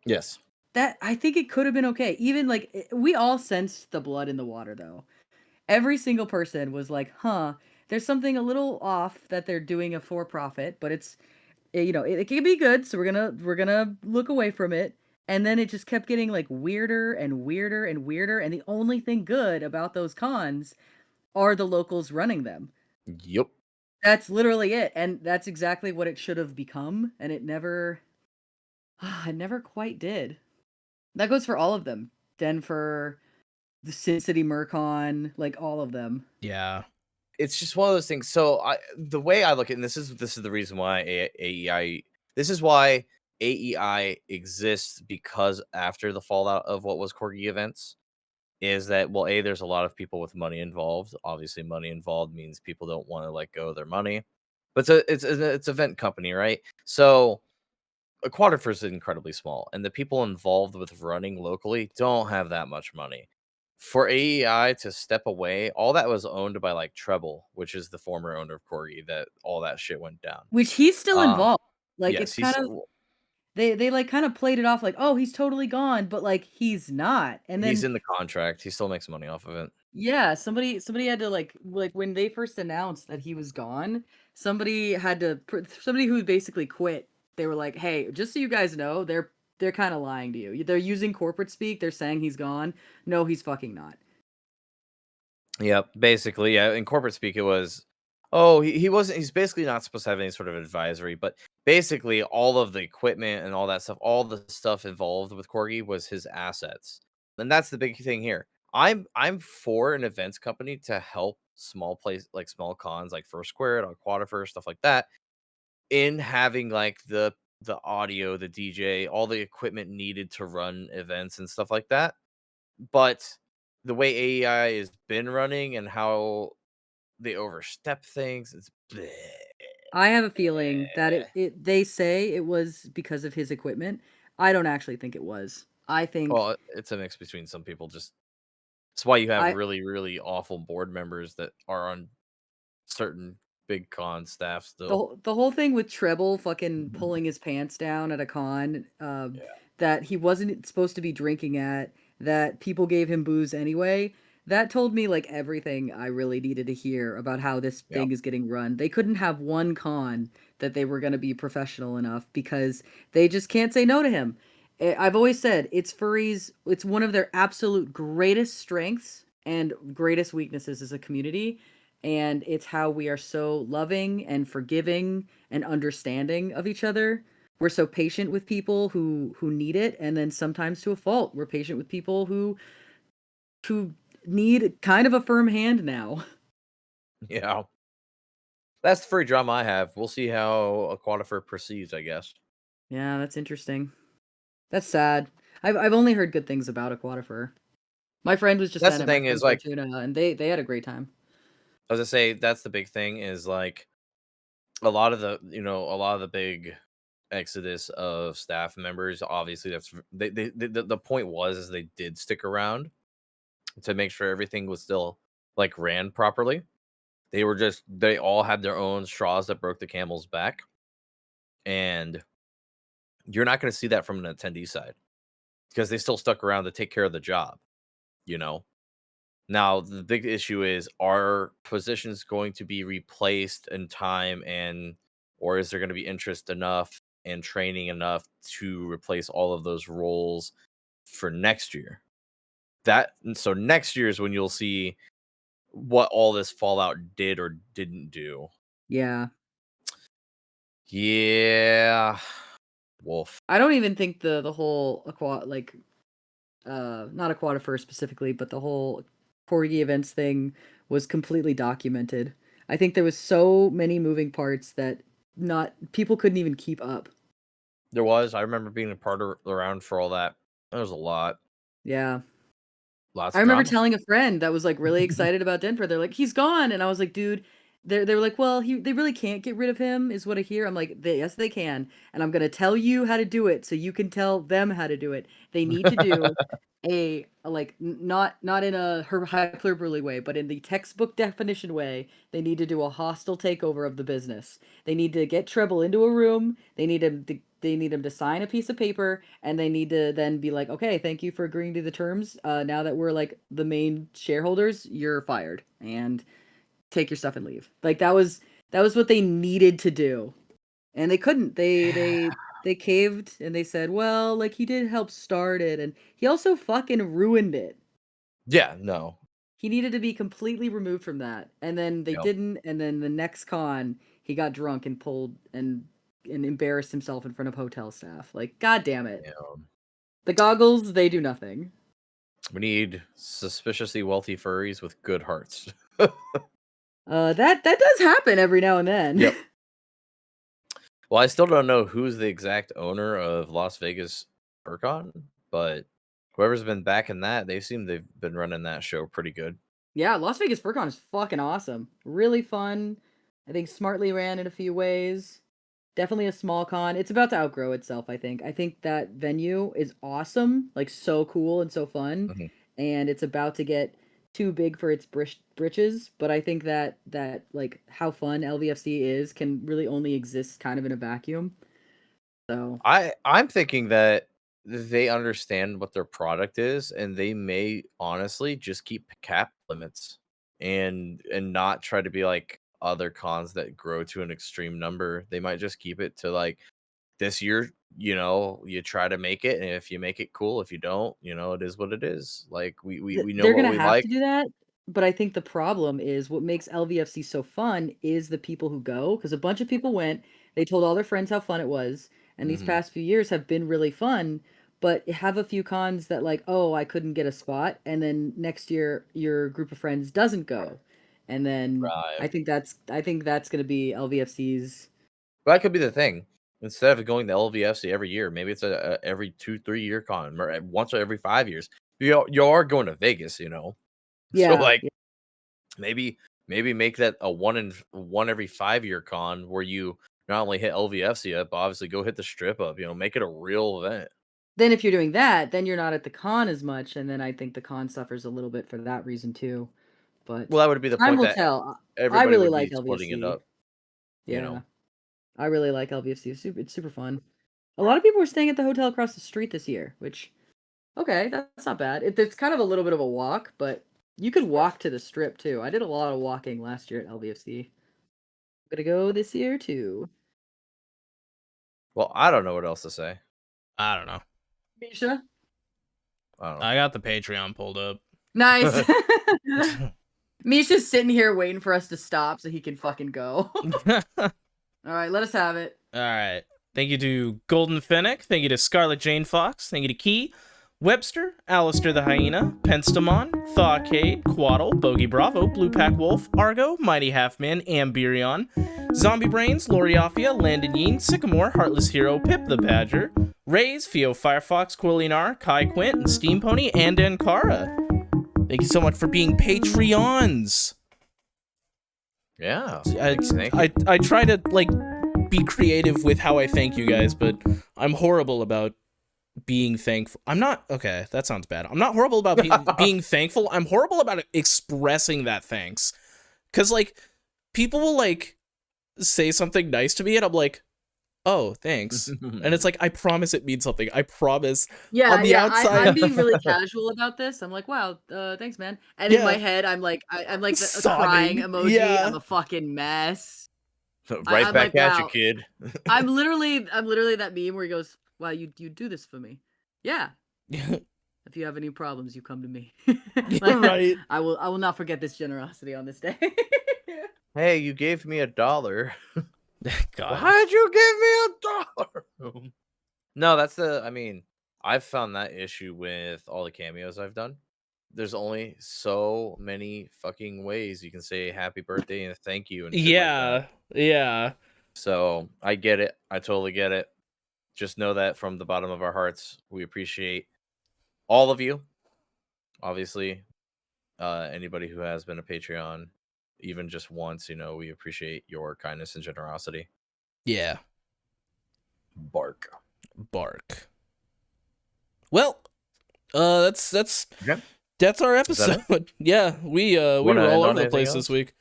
yes. That I think it could have been okay. Even like we all sensed the blood in the water though. Every single person was like, "Huh, there's something a little off that they're doing a for profit, but it's you know, it can be good, so we're going to look away from it." And then it just kept getting like weirder and weirder and weirder, and the only thing good about those cons are the locals running them. Yep. That's literally it, and that's exactly what it should have become, and it never quite did. That goes for all of them. Denver, the Sin City Mercon, like all of them. Yeah. It's just one of those things. So the way I look at it, and this is the reason why AEI this is why AEI exists, because after the fallout of what was Corgi events, is that, well, there's a lot of people with money involved. Obviously, money involved means people don't want to let go of their money. But it's event company, right? So Aquatifur is incredibly small, and the people involved with running locally don't have that much money. For AEI to step away, all that was owned by like Treble, which is the former owner of Corgi, that all that shit went down. Which he's still Um, involved. Like yes, it's kind of they like kind of played it off like, "Oh, he's totally gone," but like he's not. And he's then in the contract. He still makes money off of it. yeah, somebody had to like when they first announced that he was gone, somebody had to somebody who basically quit. They were like, "Hey, just so you guys know, they're kind of lying to you. They're using corporate speak. They're saying he's gone. No, he's fucking not." Yep, basically, yeah. In corporate speak, it was, oh, he wasn't. He's basically not supposed to have any sort of advisory, but basically, all of the equipment and all that stuff, all the stuff involved with Corgi was his assets, and that's the big thing here. I'm for an events company to help small place like small cons like First Squared, Aquatifur, stuff like that, in having like the audio, the DJ, all the equipment needed to run events and stuff like that. But the way AEI has been running and how they overstep things, it's bleh. I have a feeling that it they say it was because of his equipment. I don't actually think it was. I think Well, it's a mix between some people. Just it's why you have I really, really awful board members that are on certain big con staff still. the whole thing with Treble fucking pulling his pants down at a con, Yeah. that he wasn't supposed to be drinking at, that people gave him booze anyway. That told me like everything I really needed to hear about how this Yeah. thing is getting run. They couldn't have one con that they were going to be professional enough because they just can't say no to him. I've always said it's furries. It's one of their absolute greatest strengths and greatest weaknesses as a community. And it's how we are so loving and forgiving and understanding of each other. We're so patient with people who need it, and then sometimes to a fault. We're patient with people who need kind of a firm hand now. Yeah. That's the free drama I have. We'll see how Aquatifur proceeds, I guess. Yeah, that's interesting. That's sad. I've only heard good things about Aquatifur. My friend was just That's saying the at my thing is friend like, Fortuna, and they had a great time. as I say, that's the big thing is like a lot of the big exodus of staff members. Obviously, the point was is they did stick around to make sure everything was still like ran properly. They all had their own straws that broke the camel's back, and you're not going to see that from an attendee side because they still stuck around to take care of the job. You know, now the big issue is, are positions going to be replaced in time, and or is there going to be interest enough and training enough to replace all of those roles for next year? So next year is when you'll see what all this fallout did or didn't do. Yeah. Yeah. Wolf. I don't even think the whole not Aquatifur specifically, but the whole corgi events thing was completely documented. I think there was so many moving parts that not people couldn't even keep up. There was. I remember being a part of around for all that. There was a lot. Yeah. Lots I of remember drama. telling a friend that was like really excited about Denver. They're like, he's gone. And I was like, dude, they were like, well, they really can't get rid of him, is what I hear. I'm like, yes, they can. And I'm going to tell you how to do it so you can tell them how to do it. They need to do not in a hyperbole way, but in the textbook definition way. They need to do a hostile takeover of the business. They need to get Treble into a room. They need him to sign a piece of paper, and they need to then be like, okay, thank you for agreeing to the terms. Now that we're like the main shareholders, you're fired, and take your stuff and leave. Like that was what they needed to do, and they couldn't. They caved, and they said, well, like he did help start it, and he also fucking ruined it. Yeah, no. He needed to be completely removed from that, and then they Yep. didn't. And then the next con, he got drunk and pulled and embarrassed himself in front of hotel staff. Like, god damn it. Yeah. The goggles, they do nothing. We need suspiciously wealthy furries with good hearts. That does happen every now and then. Yep. Well, I still don't know who's the exact owner of Las Vegas FurCon, but whoever's been backing that, they've been running that show pretty good. Yeah, Las Vegas FurCon is fucking awesome. Really fun. I think smartly ran in a few ways. Definitely a small con. It's about to outgrow itself, I think. I think that venue is awesome, like so cool and so fun, Mhm. and it's about to get too big for its britches, but I think that like how fun LVFC is can really only exist kind of in a vacuum. So, I'm thinking that they understand what their product is, and they may honestly just keep cap limits and not try to be like other cons that grow to an extreme number. They might just keep it to like this year, you try to make it, and if you make it, cool. If you don't, it is what it is. Like we know they're what gonna we have like. to do that, but I think the problem is what makes LVFC so fun is the people who go, because a bunch of people went, they told all their friends how fun it was, and these Mhm. past few years have been really fun, but have a few cons that like, oh, I couldn't get a spot, and then next year your group of friends doesn't go. And then Right. I think that's gonna be LVFC's. But that could be the thing. Instead of going to LVFC every year, maybe it's a every 2-3 year con, or once or every 5 years. You are going to Vegas. So Yeah, like yeah. maybe make that a one every 5 year con where you not only hit LVFC up, but obviously go hit the strip up. Make it a real event. Then if you're doing that, then you're not at the con as much, and then I think the con suffers a little bit for that reason too. Well, But that would be the time point will that tell. I everybody really would like be splitting it LVFC. up. You Yeah, know. I really like LVFC. It's super fun. A lot of people were staying at the hotel across the street this year, which okay, that's not bad. It's kind of a little bit of a walk, but you could walk to the strip too. I did a lot of walking last year at LVFC. I'm gonna go this year too. Well, I don't know what else to say. I don't know. Misha? I got the Patreon pulled up. Nice. Misha's sitting here waiting for us to stop so he can fucking go. All right, let us have it. All right. Thank you to Golden Fennec. Thank you to Scarlet Jane Fox. Thank you to Key, Webster, Alistair the Hyena, Penstamon, Thawcade, Quaddle, Bogey Bravo, Blue Pack Wolf, Argo, Mighty Halfman, Amberion, Zombie Brains, Loriafia, Landon Yeen, Sycamore, Heartless Hero, Pip the Badger, Rays, Fio Firefox, Quillinar, Kai Quint, and Steam Pony, and Ankara. Thank you so much for being Patreons. Yeah. I try to, like, be creative with how I thank you guys, but I'm horrible about being thankful. I'm not, okay, that sounds bad. I'm not horrible about being thankful. I'm horrible about expressing that thanks. Because, like, people will, like, say something nice to me, and I'm like, oh, thanks. And it's like, I promise it means something. I promise. Yeah, on the outside, I'm being really casual about this. I'm like, wow, thanks, man. And in my head, I'm like, I'm like a crying emoji. Yeah. I'm a fucking mess. Right back at you, kid. I'm literally that meme where he goes, wow, you do this for me. Yeah. If you have any problems, you come to me. Right. I will not forget this generosity on this day. Hey, you gave me $1. God. Why'd you give me $1? No, that's I've found that issue with all the cameos I've done. There's only so many fucking ways you can say happy birthday and thank you and shit like that. Yeah. So I get it. I totally get it. Just know that from the bottom of our hearts, we appreciate all of you. Obviously, anybody who has been a Patreon, even just once, we appreciate your kindness and generosity. Yeah. Bark. Well, that's our episode. Yeah, we were all over the place this week.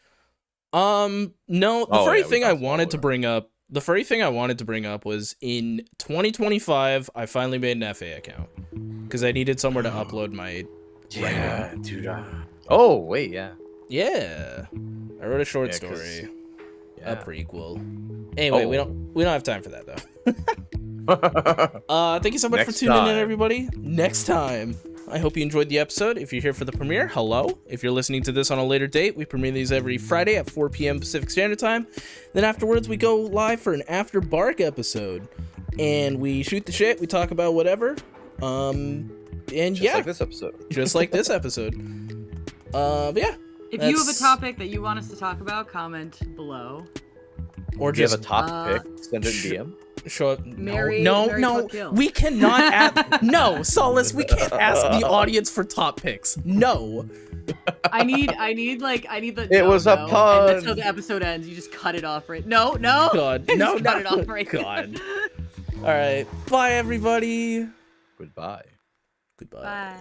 No, the furry thing I wanted to bring up was in 2025 I finally made an FA account because I needed somewhere to upload my writing. Dude. Oh, wait, yeah. Yeah. I wrote a short story. A prequel. Anyway, we don't have time for that though. Thank you so much for tuning in, everybody. Next time. I hope you enjoyed the episode. If you're here for the premiere, hello. If you're listening to this on a later date, we premiere these every Friday at 4 p.m. Pacific Standard Time. Then afterwards, we go live for an After Bark episode. And we shoot the shit. We talk about whatever. And just like this episode. Just like this episode. Yeah. If you have a topic that you want us to talk about, comment below. Or just have a topic, send it DM. Sure. No. We cannot ask. No, Solace, we can't ask the audience for top picks. No. I need the. It was a pun. And that's how the episode ends. You just cut it off, right? No. God, no. Cut it off, right? God. All right. Bye, everybody. Goodbye. Bye.